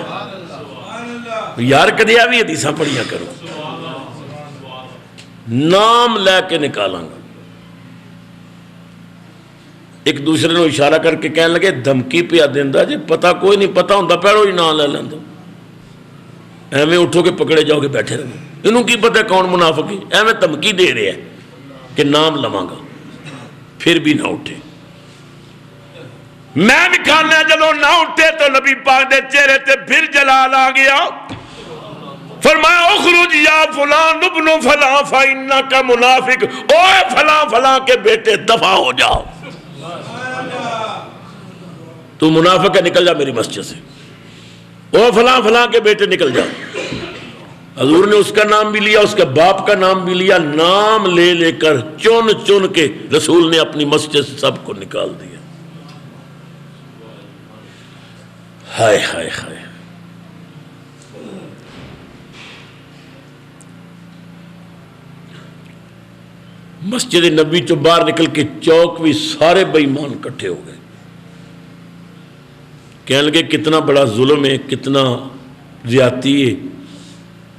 یار کدیا بھی حدیثاں پڑھیا کرو، نام لے کے نکالاں گا۔ ایک دوسرے نو اشارہ کر کے کہنے لگے دھمکی پیا دیندا جی، پتہ کوئی نہیں، پتہ ہوندا پہلو ہی نام لے لیندا، ایویں اٹھو کے پکڑے جاؤ کے بیٹھے رہو۔ انہوں کی پتہ کون منافق ہے، ایویں دھمکی دے رہے ہیں کہ نام لواں گا، پھر بھی نہ اٹھے۔ میں نکالنا جدوں نہ اٹھے تو نبی پاک دے چہرے تے پھر جلال آ گیا۔ فرمایا اخرج یا فلان ابن فلاں فإنک منافق، اوے فلاں فلاں کے بیٹے دفع ہو جاؤ، تو منافق ہے، نکل جا میری مسجد سے۔ او فلاں فلاں کے بیٹے نکل جاؤ۔ حضور نے اس کا نام بھی لیا، اس کے باپ کا نام بھی لیا، نام لے لے کر چن چن کے رسول نے اپنی مسجد سے سب کو نکال دیا۔ ہائے ہائے ہائے، مسجد نبی چو باہر نکل کے چوک بھی سارے بے ایمان کٹھے ہو گئے، کہنے لگے کتنا بڑا ظلم ہے، کتنا زیادتی ہے،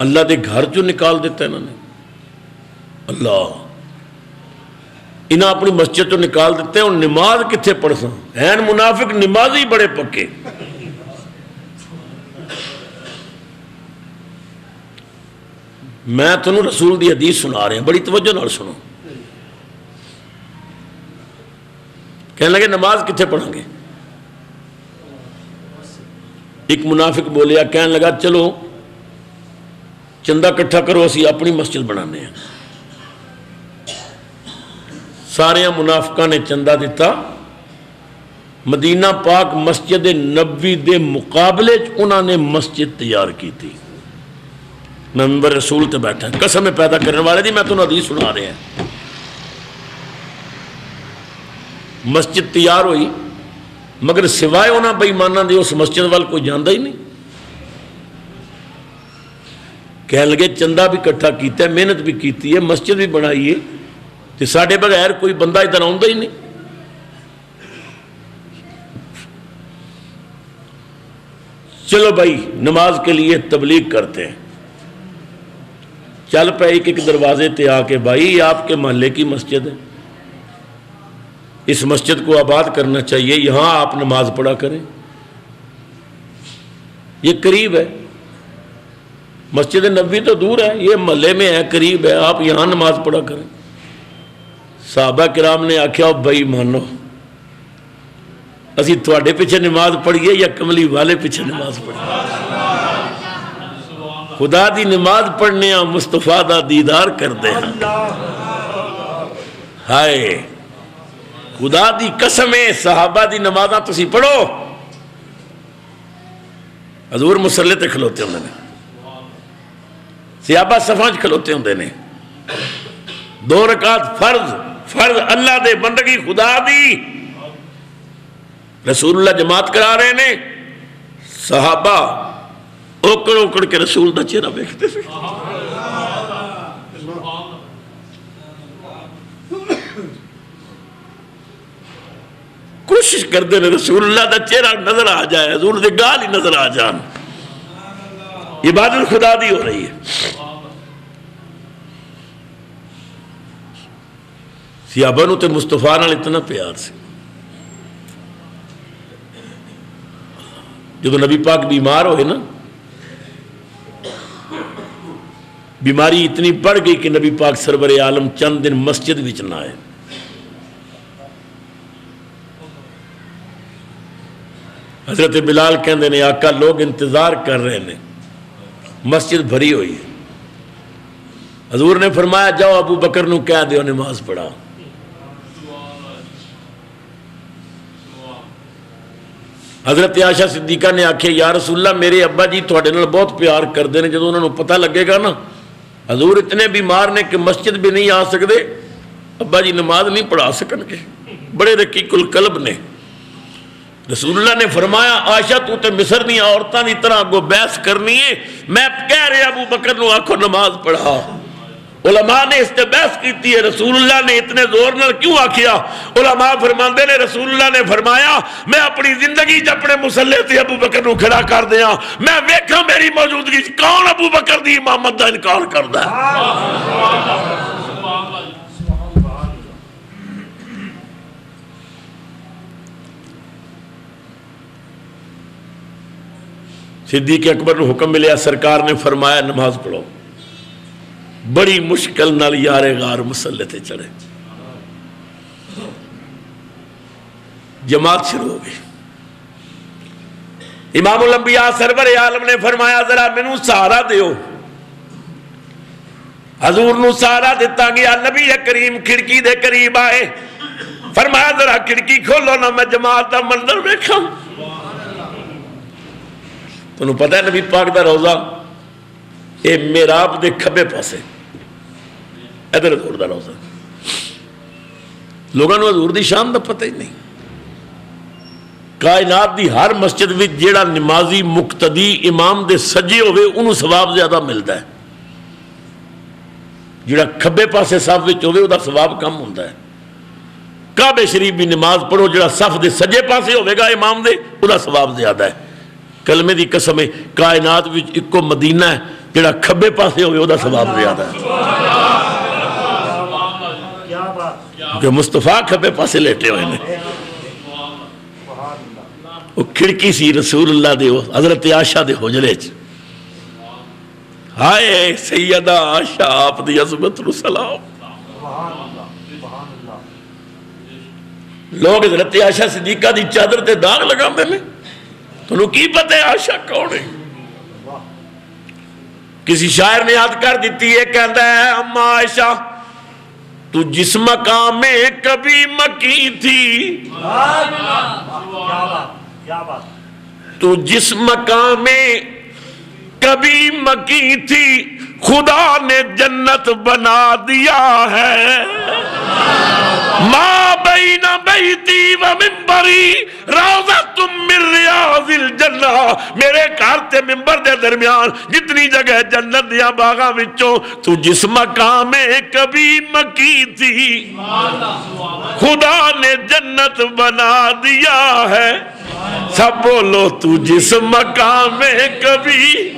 اللہ دے گھر جو نکال دیتا ہے انہوں نے، اللہ انہاں اپنی مسجد جو نکال دیتے ہیں، اور نماز کتھے پڑھسا ہیں منافق نمازی بڑے پکے۔ میں تنوں رسول دی حدیث سنا رہے ہیں، بڑی توجہ نال سنو۔ کہنے لگے نماز کتھے پڑھیں گے؟ ایک منافق بولیا، کہنے لگا چلو چندہ کٹھا کرو، اسی اپنی مسجد بنانے ہیں۔ سارے منافقہ نے چندہ دیتا، مدینہ پاک مسجد نبوی دے مقابلے انہوں نے مسجد تیار کی تھی۔ میں منبر رسول تے بیٹھا قسم پیدا کرنے والے دی، میں تو حدیث سنا رہے ہیں۔ مسجد تیار ہوئی، مگر سوائے انہاں بے ایماناں دے اس مسجد وال کوئی جاندا ہی نہیں۔ کہنے لگے چندہ بھی کٹھا کیتا ہے، محنت بھی کیتی ہے، مسجد بھی بنائی ہے، تے ساڈے بغیر کوئی بندہ ادھر آوندا ہی نہیں۔ چلو بھائی نماز کے لیے تبلیغ کرتے ہیں، چل پہ ایک ایک دروازے تے آ کے، بھائی آپ کے محلے کی مسجد ہے، اس مسجد کو آباد کرنا چاہیے، یہاں آپ نماز پڑھا کریں، یہ قریب ہے، مسجد نبوی تو دور ہے، یہ محلے میں ہے، قریب ہے، آپ یہاں نماز پڑھا کریں۔ صحابہ کرام نے آکھیا بھائی مانو اسی تواڈے پیچھے نماز پڑھیے یا کملی والے پیچھے نماز پڑھیے؟ خدا دی نماز پڑھنے ہاں، مصطفیٰ دا دیدار کردے ہاں۔ ہائے خدا دی قسم ہے، صحابہ دی نمازاں تسی پڑھو، حضور مصلی تے کھلوتے ہوندے نے، صحابہ صفاں چ کھلوتے ہوندے نے، 2 رکعت فرض اللہ دے بندگی خدا دی، رسول اللہ جماعت کرا رہے نے، صحابہ اوکڑ اوکڑ کے رسول دا چہرہ دیکھتے تھے۔ کوشش کرتے ہیں رسول اللہ دا چہرہ نظر آ جائے، حضور دے گال ہی نظر آ جان، عبادت خدا دی ہو رہی ہے۔ صحابہ نو تے مصطفیٰ نال اتنا پیار سے، جب نبی پاک بیمار ہوئے نا، بیماری اتنی بڑھ گئی کہ نبی پاک سرور عالم چند دن مسجد وچ نہ آئے۔ حضرت بلال کہندے نے آقا لوگ انتظار کر رہے ہیں، مسجد بھری ہوئی ہے۔ حضور نے فرمایا جاؤ ابو بکر نو کہہ دیو نماز پڑھا۔ حضرت عائشہ صدیقہ نے آکھے یا رسول اللہ میرے ابا جی تھوڑے نال بہت پیار کردے نے، جدوں انہوں نے پتہ لگے گا نا حضور اتنے بیمار نے کہ مسجد بھی نہیں آ سکتے، ابا جی نماز نہیں پڑھا سکن گے، بڑے رقیق القلب نے۔ رسول اللہ نے فرمایا عائشہ تو تے مصر دی عورتاں دی طرح اگوں بحث کرنی ہے، میں کہہ رہے ابو بکر نو آکھو نماز پڑھا۔ علماء نے اس سے بحث کیتی ہے رسول اللہ نے اتنے زور نال کیوں آکھیا؟ علماء فرماندے نے رسول اللہ نے فرمایا میں اپنی زندگی چ اپنے مصلی تے ابو بکر نو کھڑا کر دیاں، میں ویکھاں میری موجودگی چ کون ابو بکر دی امامت دا انکار کردا ہے۔ صدیق اکبر نے حکم ملیا، سرکار نے فرمایا نماز پڑھو، بڑی مشکل نال یار غار مصلی تے چڑھے، جماعت شروع ہو گئی۔ امام الانبیاء سرور عالم نے فرمایا ذرا مینوں سہارا دیو، حضور نو سہارا دیتا گیا، نبی کریم کھڑکی دے قریب آئے، فرمایا ذرا کھڑکی کھولو نا میں جماعت دا منظر ویکھاں۔ تنوں پتہ ہے نبی پاک دا روزہ یہ محراب دے کھبے پاسے ادھر حضور دا روضہ. لوگوں کو حضور دی شان دا پتہ ہی نہیں. کائنات دی ہر مسجد وچ جیڑا نمازی مقتدی امام دے سجے ہوئے انہوں ثواب زیادہ ملتا ہے. جیڑا کھبے پاسے صف وچ ہوئے وہ ثواب کم ہوتا ہے. کعبے شریف بھی نماز پڑھو جڑا صف دے سجے پاسے ہوئے گا امام دے وہ ثواب زیادہ ہے. کلمے دی قسم ہے کائنات وچ اکو مدینہ ہے جڑا کھبے پاسے ہوئے وہ ثواب زیادہ ہے. کہ مصطفیٰ کھبے پاسے لیٹے ہوئے ہیں. وہ کھڑکی سی رسول اللہ دے حضرت عائشہ دے حجرے چ. ہائے سیدہ عائشہ آپ دی عظمت نو سلام. لوگ حضرت عائشہ صدیقہ دی چادر تے داغ لگا دے میں تو کی پتہ ہے عائشہ کون ہے. کسی شاعر نے یاد کر دیتی ہے کہتا ہے اما عائشہ تو جس مقام میں کبھی مکی تھی تو جس مقام میں کبھی مکی تھی خدا نے جنت بنا دیا ہے. ما بین بیتی و منبری روضۃ من ریاض الجنہ. میرے گھر تے منبر دے درمیان جتنی جگہ جنت دیا باغاں وچوں تو جس مقام میں کبھی مکی تھی خدا نے جنت بنا دیا ہے. سب بولو تو جس مقام میں کبھی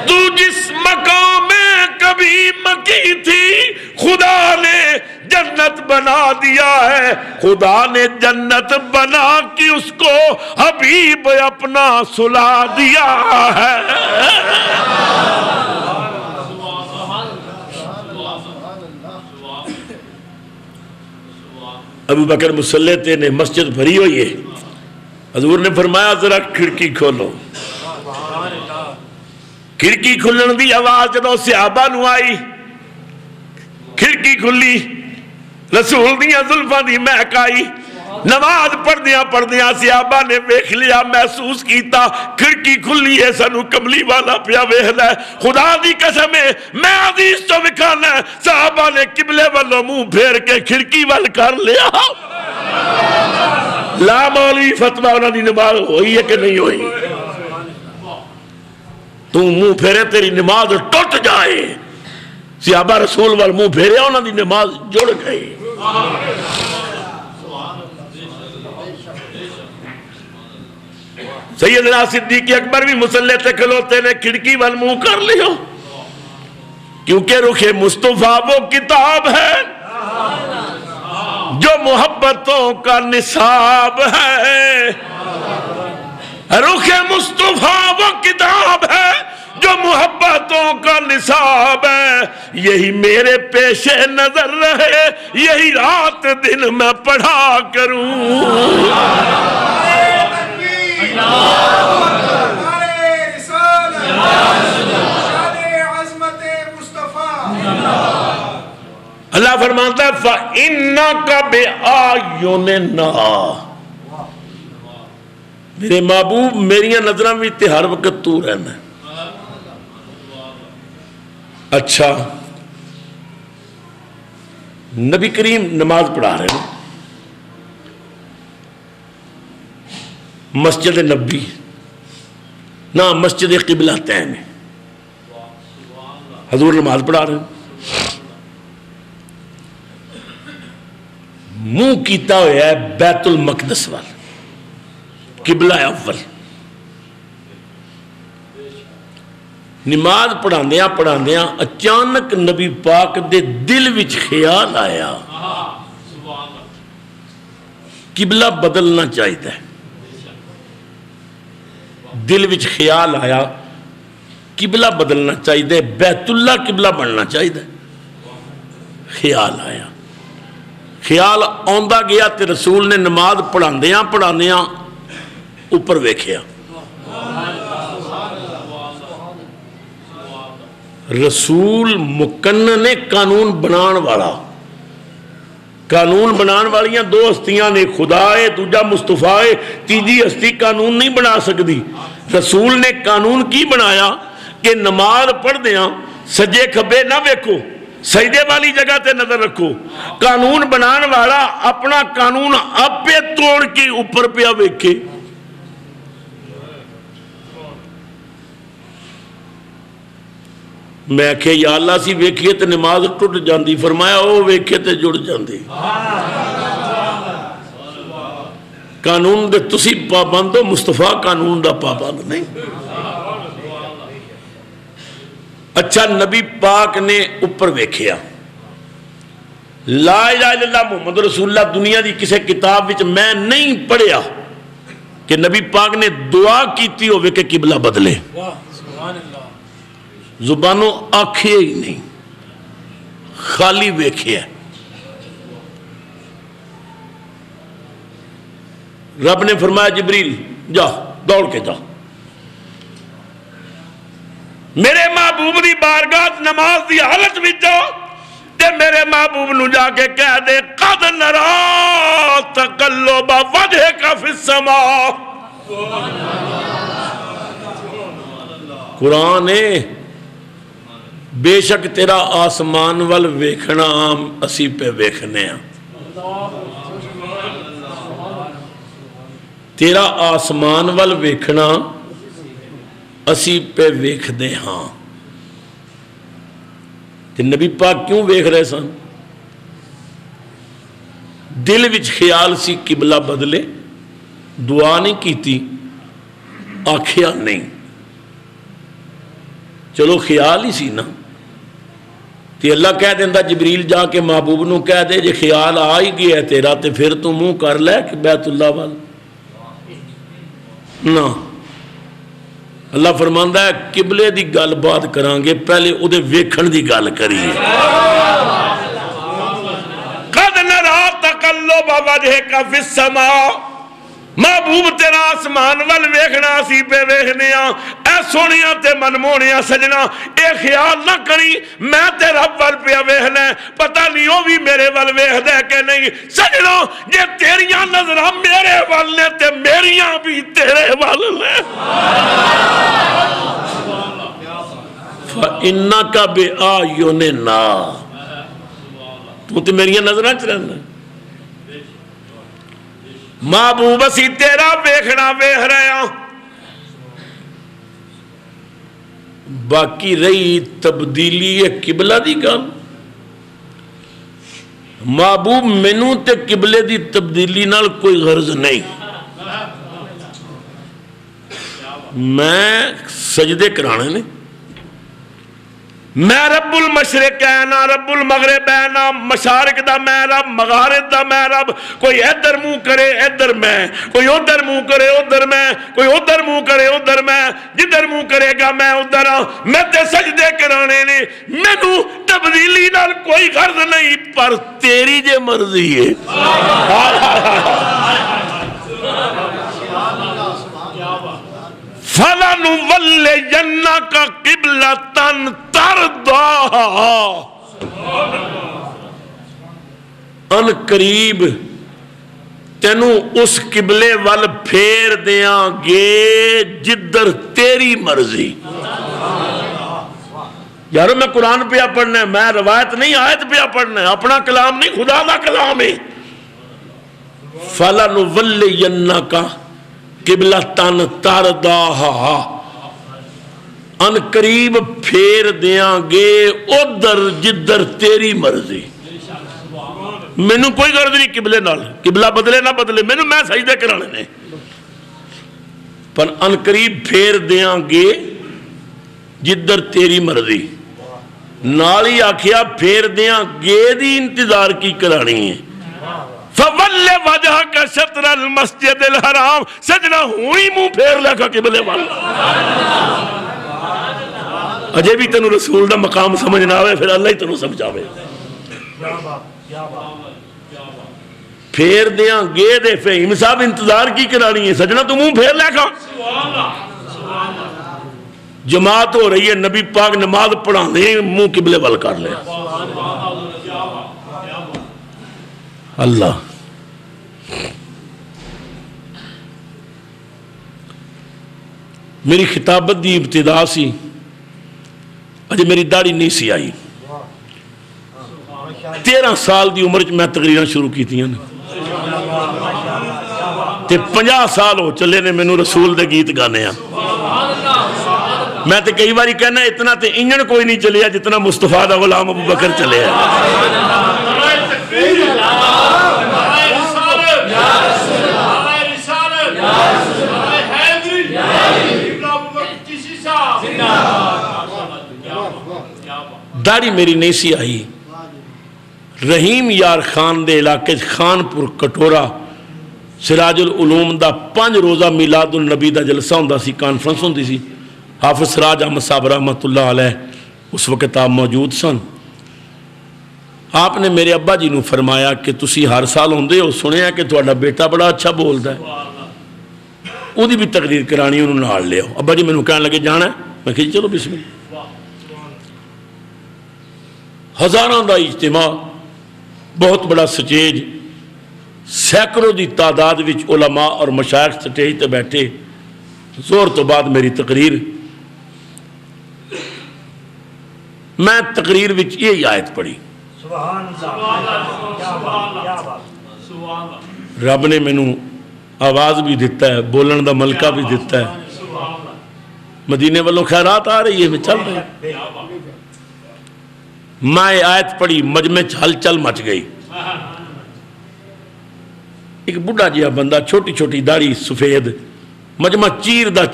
تو جس مقام میں کبھی مکی تھی خدا نے جنت بنا دیا ہے. خدا نے جنت بنا کے اس کو حبیب اپنا سلا دیا ہے. ابو بکر مصلی تے نے مسجد بھری ہوئی ہے. حضور نے فرمایا ذرا کھڑکی کھولو. کھڑکی کھلن دی آواز جدوں صحابہ نو آئی کھڑکی کھلی رسول دیاں زلفاں دی مہک آئی. نماز پڑھدیاں صحابہ نے ویکھ لیا محسوس کیتا کھڑکی کھلی ہے سانو کملی والا پیا ویکھدا ہے. خدا دی قسم ہے میں حدیث تو وکھانا صحابہ نے قبلے والوں منہ پھیر کے کھڑکی وال کر لیا. لا مولوی فتوی انہاں دی نماز ہوئی ہے کہ نہیں ہوئی. تو منہ پھیرے تیری نماز ٹوٹ جائے. صحابہ رسول وال منہ پھیرے انہاں دی نماز جڑ گئی. سیدنا صدیق اکبر بھی مصلی تے کھلوتے نے کھڑکی وال منہ کر لیا کیونکہ رخ مصطفیٰ وہ کتاب ہے جو محبتوں کا نصاب ہے. رخ مصطفیٰ وہ کتاب ہے جو محبتوں کا نصاب ہے. یہی میرے پیش نظر رہے یہی رات دن میں پڑھا کروں. اللہ فرماتا ہے فَإِنَّكَ بِآيُنِنَا. میرے محبوب میری نظروں میں تے ہر وقت تو رہنا ہے. اچھا نبی کریم نماز پڑھا رہے ہیں مسجد نبی نہ مسجد قبلہ تین ہے. حضور نماز پڑھا رہے ہیں منہ کیتا ہوا ہے بیت المقدس وال قبلہ اول. نماز پڑھاندیاں اچانک نبی پاک دے دل وچ خیال آیا قبلہ بدلنا چاہیے. دل وچ خیال آیا قبلہ بدلنا چاہیے بیت اللہ قبلہ بننا چاہیے. خیال آیا خیال آندا گیا تے رسول نے نماز پڑھاندیاں اوپر ویکھیا. رسول مقنن قانون بنان والا قانون بنان والیاں دو ہستیاں نے، خدا ہے دوجا مصطفیٰ ہے، تیجی ہستی قانون نہیں بنا سکتی۔ رسول نے قانون کی بنایا کہ نماز پڑھ دیاں سجے کھبے نہ ویکھو، سجدے والی جگہ تے نظر رکھو۔ قانون بنان والا اپنا قانون آپ پہ توڑ کے اوپر پہ ویکھے۔ میں کہ یا اللہ سی ویکھیے تے نماز ٹوٹ جاندی، فرمایا او ویکھے تے جڑ جاندی۔ قانون دے تسی پابند ہو، مصطفیٰ قانون دا پابند نہیں۔ اچھا نبی پاک نے اوپر ویکھیا، لا الہ الا اللہ محمد رسول اللہ دنیا دی کسے کتاب وچ میں نہیں پڑھیا کہ نبی پاک نے دعا کیتی ہوئے کہ قبلہ بدلے، زبانوں آنکھیں ہی نہیں، خالی ویکھیا۔ رب نے فرمایا جبریل جا دوڑ کے جا، میرے محبوب دی بارگاہ نماز دی حالت میں جا تے میرے محبوب نو جا کے کہہ دے قد نرا تقلب وجہک فی السماء۔ قرآن ہے بے شک تیرا آسمان وال ویکھنا اسی پہ ویکھنے ہیں، تیرا آسمان وال ویکھنا اسی پہ ویکھ دے ہاں۔ کہ نبی پاک کیوں ویکھ رہے سن؟ دل وچ خیال سی قبلہ بدلے، دعا نہیں کیتی، آکھیا نہیں، چلو خیال ہی سی نا، تے اللہ کہہ دیندہ جبریل جا کے محبوب نو کہہ دے جے خیال آ ہی گیا ہے تیرا تے پھر تو منہ کر لے کہ بیت اللہ وال نا۔ اللہ فرماندہ ہے قبلے دی گل بات کران گے، پہلے او دے ویکھن دی گل کریے۔ قد نرا تقلب وجہک فی السماء، محبوب تیرا آسمان وال ویکھنا اسی پہ ویکھنے ہاں۔ اے سونیاں تے منمونیاں سجنا اے خیال نہ کری میں تے رب وال پہ ویکھنا ہے، پتہ نہیں وہ بھی میرے وال ویکھدا ہے کہ نہیں۔ سجنا جے تیریاں نظراں میرے وال نے تے میریاں بھی تیرے وال نے۔ فَإِنَّكَ بِآيُنِنَا، تو تے میریاں نظراں چ رہنا، محبوب اسی تیرا ویکھنا ویکھ رہے ہیں۔ باقی رہی تبدیلی قبلہ دی گل، محبوب مینوں تے قبلے دی تبدیلی نال کوئی غرض نہیں، میں سجدے کرانے نے، میں رب المشرق ہے نا رب المغرب ہے نا، مشارق دا میں رب مغارب دا میں رب، کوئی ادھر منہ کرے ادھر میں، کوئی ادھر منہ کرے ادھر میں، کوئی ادھر منہ کرے ادھر میں، جدھر منہ کرے گا میں ادھر ہاں، میں تے سجدے کرانے نے، مینوں تبدیلی نال کوئی غرض نہیں، پر تیری جے مرضی ہے۔ فَلَنُوَلِّيَنَّكَ قِبْلَةً تَرْضَاهَا، ان قریب تینوں اس قبلے وال پھیر دیاں گے جدر تیری مرضی۔ یارو میں قرآن پہ پڑھنا ہے، میں روایت نہیں آیت پہ پڑھنا ہے، اپنا کلام نہیں خدا دا کلام ہے۔ فَلَنُوَلِّيَنَّكَ قبلتاً ترضاها، ان قریب پھیر دیاں گے ادھر جدھر تیری مرضی۔ مینوں کوئی غرض نہیں قبلے نال، قبلہ بدلے نہ بدلے، مینوں میں سجدے کرانے نے، پر ان قریب پھیر دیاں گے جدھر تیری مرضی۔ نال ہی آکھیا پھیر دیاں گے دی انتظار کی کرانی ہے۔ فَوَلِّ وَجْهَكَ شَطْرَ الْمَسْجِدِ الْحَرَامِ، سجنا ہوئی منہ پھیر لے کر قبلے والا۔ اجے بھی تنو رسول دا مقام سمجھ نہ آوے پھر اللہ ہی تنو سمجھاوے۔ پھیر دیاں گے دے فہیم صاحب انتظار کی کرانی ہے، سجنا تو منہ پھیر لے کر۔ جماعت ہو رہی ہے، نبی پاک نماز پڑھانے منہ قبلے وال کر لے۔ اللہ میری خطابت دی ابتدا سی، اجے میری داڑھی نہیں سی آئی، 13 سال دی عمر میں تقریراں شروع کی تھی تے 50 سال ہو چلے نے مینوں رسول دے گیت گانے ہیں۔ میں تے کئی باری کہنا اتنا تے انجن کوئی نہیں چلیا جتنا مصطفیٰ دا غلام ابو بکر چلے ہیں۔ داڑھی میری نہیں سی آئی، رحیم یار خان دے علاقے خان پور کٹورا سراج العلوم دا 5 روزہ میلاد النبی دا جلسہ ہوندہ سی، کانفرنس ہوندی سی۔ حافظ سراج احمد صاحب رحمت اللہ علیہ اس وقت آپ موجود سن۔ آپ نے میرے ابا جی نو فرمایا کہ تسی ہر سال ہوندے ہو، سنیا کہ تہاڈا بیٹا بڑا اچھا بولدا ہے، او دی بھی تقریر کرانی انہوں نال لے آؤ۔ ابا جی مینوں کہنے لگے جانا ہے، میں کہا چلو بسم اللہ۔ ہزاراں دا اجتماع، بہت بڑا سٹیج، سینکڑوں دی تعداد وچ علماء اور مشائخ سٹیج تے بیٹھے، زور تو بعد میری تقریر۔ میں تقریر وچ یہی آیت پڑھی، رب نے مینوں آواز بھی دیتا ہے، بولن دا ملکہ بھی دیتا ہے، مدینے والوں خیرات آ رہی ہے، میں چل رہی میں آیت پڑھی، مجمع ہلچل مچ گئی۔ ایک بڑھا جہا بندہ، چھوٹی چھوٹی داڑھی سفید، مجمع چیردہ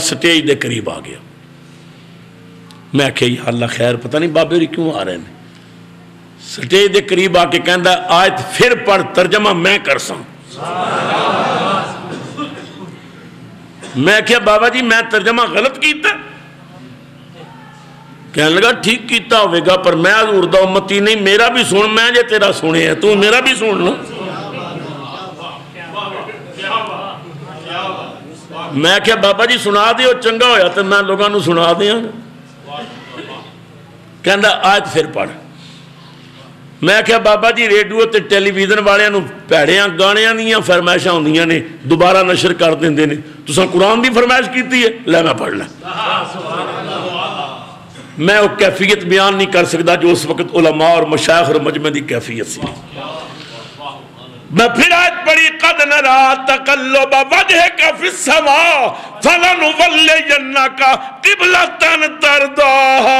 سٹیج دے قریب آ گیا۔ میں کہ یا اللہ خیر، پتہ نہیں بابے ہوری کیوں آ رہے ہیں۔ سٹیج دے قریب آ کے کہندا آیت پھر پڑھ، ترجمہ میں کر ساں۔ میں کہا بابا جی میں ترجمہ غلط کیتا ہے؟ کہنے لگا ٹھیک کیتا ہوئے گا، پر میں حضور دا امتی نہیں، میرا بھی سن، میں جے تیرا سنے ہے تو میرا بھی سن لو۔ میں کہا بابا جی سنا دیو، چنگا ہویا تو میں لوگاں نو سنا دیا۔ کہندا آیت پھر پڑھ۔ میں کہا بابا جی ریڈیو تے ٹیلی ویژن والے نو پیڑیاں گانیاں دیاں فرمائشاں ہوندیاں نے، دوبارہ نشر کر دیندے نے، تساں قرآن دی فرمائش کیتی ہے، لے میں پڑھ لیں۔ میں وہ کیفیت بیان نہیں کر سکتا جو اس وقت علماء اور مشائخ اور مجمع دی کیفیت سی۔ میں پھر آیت پڑھی، قد نرا تقلب وجہک فی السماء فلنولینک قبلۃ ترضاھا۔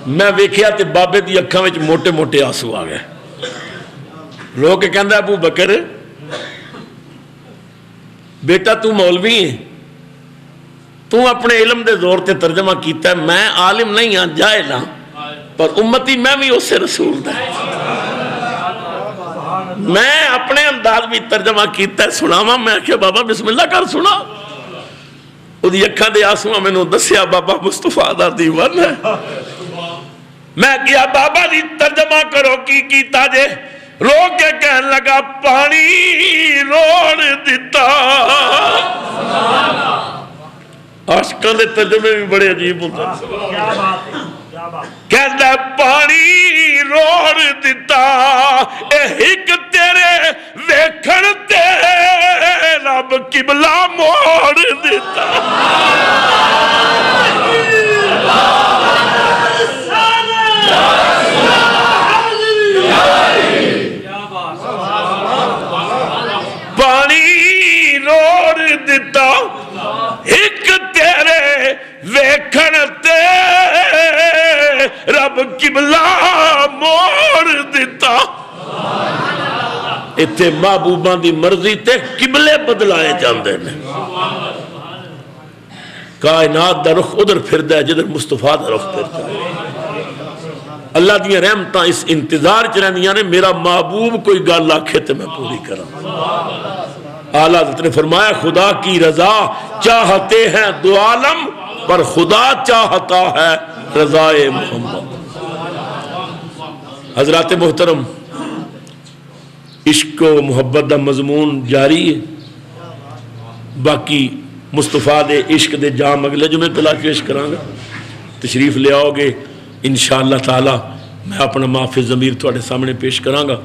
میں ویکھیا تے بابے دی اکھاں وچ موٹے موٹے آنسو آ گئے۔ رو کے کہندا ابو بکر بیٹا تو مولوی ہے، تو اپنے علم دے زور تے ترجمہ کیتا ہے، میں عالم نہیں ہاں، جاہل ہاں، پر امتی میں بھی اس سے رسول دا میں اپنے انداز بھی ترجمہ کیتا ہے، سناواں؟ میں کہا بابا بسم اللہ کر سنا۔ وہ دی اکھاں دے آنسواں میں نو دسیا بابا مصطفیٰ دا دیوان ہے۔ میں کیا بابا دی ترجمہ کرو کی کیتا جے؟ رو کے کہنے لگا پانی روڑ دیتا۔ عاشقاں دے ترجمے بھی بڑے عجیب ہوتے ہیں۔ کہندا پانی روڑ دیتا، اے ہک تیرے ویکھن تے رب قبلہ موڑ دیتا۔ پانی روڑ دیتا، ہک تیرے ویکھن تے رب قبلہ موڑ دیتا۔ اتنے محبوباں دی مرضی تے قبلے بدلائے جاندے نے۔ کائنات دا رخ ادھر پھردا ہے جدھر مصطفیٰ دا رخ پھردا ہے۔ اللہ دیاں رحمتاں اس انتظار چ رہندیاں نے میرا محبوب کوئی گل آکھے تے میں پوری کراں۔ اعلیٰ حضرت نے فرمایا خدا کی رضا چاہتے ہیں دو عالم، پر خدا چاہتا ہے رضائے محمد۔ حضرات محترم، عشق و محبت دا مضمون جاری ہے، باقی مصطفیٰ دے عشق دے جام اگلے جمعے پلا پیش کرانگا، تشریف لے آؤ گے انشاءاللہ تعالی۔ میں اپنا معافی ضمیر تھوڑے سامنے پیش کرانگا.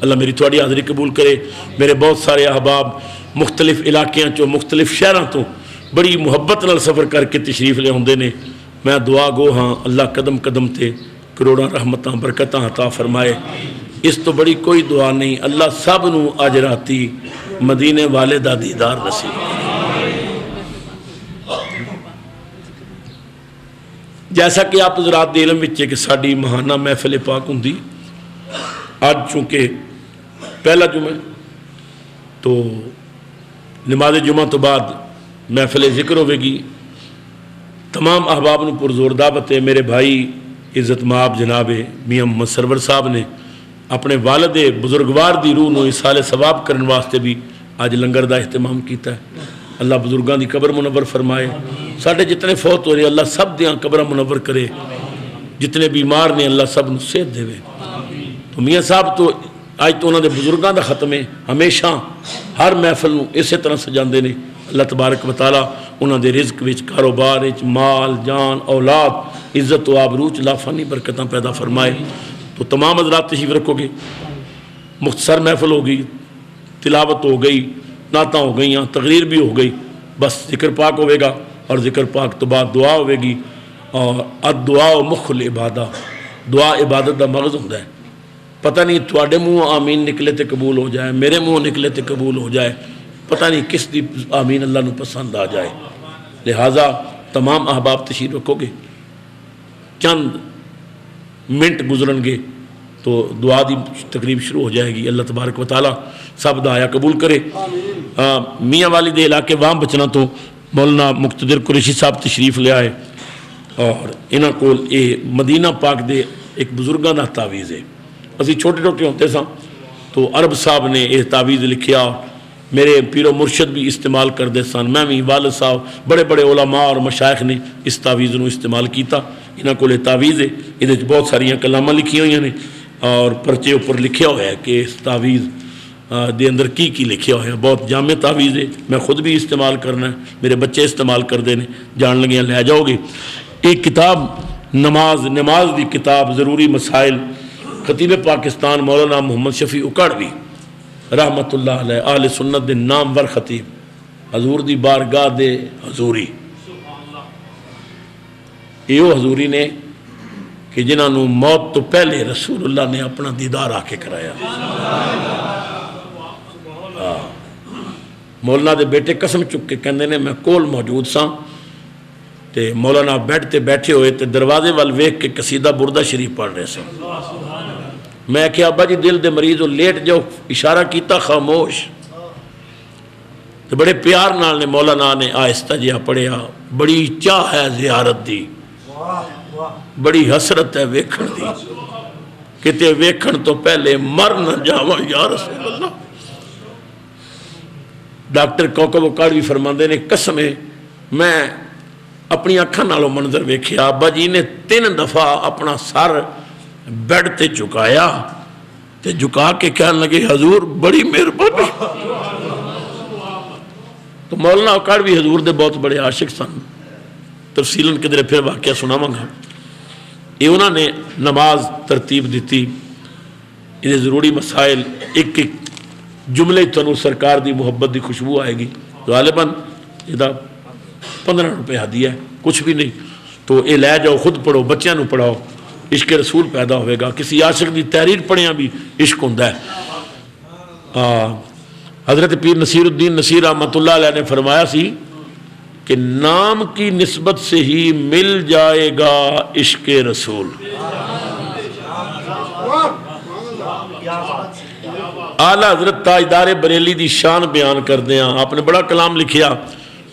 اللہ میری تھوڑی حاضری قبول کرے. میرے بہت سارے احباب مختلف علاقیاں چوں مختلف شہراں تو بڑی محبت نال سفر کر کے تشریف لے ہوندے نے. میں دعا گو ہاں اللہ قدم قدم تے کروڑاں رحمتاں برکتاں عطا فرمائے. اس تو بڑی کوئی دعا نہیں. اللہ سب نو اجراتی مدینے والے دا دیدار نصیب. جیسا کہ آپ حضرات دے علم وچ کہ ساڈی ماہانہ محفل پاک ہوندی. آج چونکہ پہلا جمعہ تو نماز جمعہ تو بعد محفل ذکر ہوئے گی. تمام احباب نے پرزور دعوت ہے. میرے بھائی عزت مآب جناب میاں محمد سرور صاحب نے اپنے والد بزرگوار دی روح نو اصال ثواب کرنے واسطے بھی آج لنگر دا اہتمام کیتا ہے. اللہ بزرگان دی قبر منور فرمائے. ساڑھے جتنے فوت ہو رہے اللہ سب دیاں قبر منور کرے. جتنے بیمار نے اللہ سب نو صحت دے. تو میاں صاحب تو آج تو انہوں نے بزرگان دا ختم ہے. ہمیشہ ہر محفل نو اسی طرح سجاندے نے. اللہ تبارک و تعالیٰ انہوں دے رزق وچ کاروبار وچ مال جان اولاد عزت و آبرو چ لافانی برکتاں پیدا فرمائے. تو تمام حضرات تشریف رکھو گے. مختصر محفل ہو گئی, تلاوت ہو گئی, نعتاں ہو گئیاں, تقریر بھی ہو گئی. بس ذکر پاک ہوئے گا اور ذکر پاک تو بعد دعا ہوئے گی. اور الدعاء مخ العبادہ, دعا عبادت دا مغز ہوتا ہے. پتہ نہیں تواڈے منہ آمین نکلے تے قبول ہو جائے, میرے منہ نکلے تے قبول ہو جائے, پتہ نہیں کس دی آمین اللہ نو پسند آ جائے. لہٰذا تمام احباب تشریف رکھو گے. چند منٹ گزرن گے تو دعا دی تقریب شروع ہو جائے گی. اللہ تبارک و تعالیٰ سب دعایا قبول کرے. میاں والی دے علاقے وہاں بچنا تو مولانا مقتدر قریشی صاحب تشریف لے آئے اور انہاں کول یہ مدینہ پاک دے ایک بزرگاں دا تعویذ ہے. اسی چھوٹے چھوٹے ہوتے ساں تو عرب صاحب نے یہ تعویذ لکھیا. میرے پیر و مرشد بھی استعمال کرتے سن. میں بھی والد صاحب بڑے بڑے علماء اور مشائخ نے اس تعویذ نو استعمال کیتا. انہاں کول تعویذ ہے. یہ بہت ساریاں کلاماں لکھی ہوئی نے اور پرچے اوپر لکھیا ہوا ہے کہ اس تعویذ دے اندر کی لکھیا ہوا ہے. بہت جامع تعویذ ہے. میں خود بھی استعمال کرنا ہے, میرے بچے استعمال کرتے ہیں. جان لگیاں لے جاؤ گے. ایک کتاب نماز دی کتاب ضروری مسائل خطیب پاکستان مولانا محمد شفیع اکاڑوی رحمت اللہ علیہ اہل سنت دے نامور خطیب حضور دی بارگاہ دے حضوری. یہ حضوری نے کہ جنہاں نو موت تو پہلے رسول اللہ نے اپنا دیدار آ کے کرایا. مولانا دے بیٹے قسم چک کے کہندے نے میں کول موجود ساں تے مولانا بیڈ تے بیٹھے ہوئے تے دروازے وال ویکھ کے قصیدہ بردہ شریف پڑھ رہے سن. میں کہ ابا جی دل دے مریض ہو لیٹ جاؤ, اشارہ کیتا خاموش. تو بڑے پیار نال نے مولانا نے آہستہ جہا پڑھیا. بڑی چاہ ہے زیارت دی, بڑی حسرت ہے ویکھن دی, کتے ویکھن تو پہلے مر نہ جاواں یا رسول اللہ. ڈاکٹر کوکب اکاڑوی فرماندے نے قسم ہے میں اپنی اکھاں نالوں منظر ویکھیا. ابا جی نے 3 دفعہ اپنا سر بیڈ تے جھکایا تے جھکا کے کہنے لگے حضور بڑی مہربانی. تو مولانا اکاڑوی حضور دے بہت بڑے عاشق سن. تفصیلاً کدھر پھر واقعہ سناواں گا. یہ انہوں نے نماز ترتیب دیتی. یہ ضروری مسائل ایک ایک جملے تنو سرکار دی محبت دی خوشبو آئے گی. غالباً یہ 15 روپے ہدیہ ہے, کچھ بھی نہیں. تو یہ لے جاؤ, خود پڑھو, بچیاں نو پڑھاؤ, عشق رسول پیدا ہوئے گا. کسی عاشق دی تحریر پڑھیاں بھی عشق ہوندہ ہے. حضرت پیر نصیر الدین نصیر رحمت اللہ علیہ نے فرمایا سی کہ نام کی نسبت سے ہی مل جائے گا عشق رسول. اعلیٰ حضرت تاجدار بریلی دی شان بیان کر دیا. آپ نے بڑا کلام لکھیا,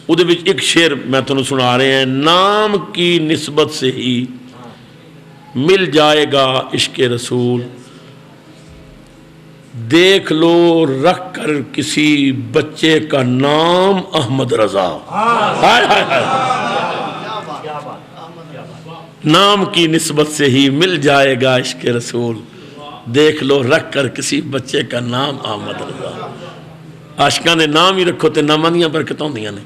وہ دے وچ ایک شعر میں تنوں سنا رہے ہیں. نام کی نسبت سے ہی مل جائے گا عشق رسول, دیکھ لو رکھ کر کسی بچے کا نام احمد رضا. نام کی نسبت سے ہی مل جائے گا عشق رسول, دیکھ لو رکھ کر کسی بچے کا نام احمد رضا. عاشقاں نے نام ہی رکھو تے ناماں دیاں برکتاں ہوندیاں نے.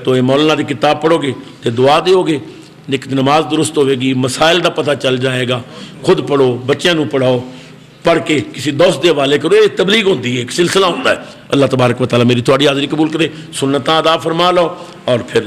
تو یہ مولانا دی کتاب پڑھو گے تے دعا دیو گے ਨਿਤ ਨਮਾਜ਼ درست ہوئے گی, مسائل دا پتہ چل جائے گا, خود پڑھو, بچیاں نو پڑھاؤ, پڑھ کے کسی دوست دے حوالے کرو. یہ تبلیغ ہوتی ہے, ایک سلسلہ ہوتا ہے. اللہ تبارک و تعالیٰ میری تھوڑی حاضری قبول کرے, سنتاں ادا فرما لو اور پھر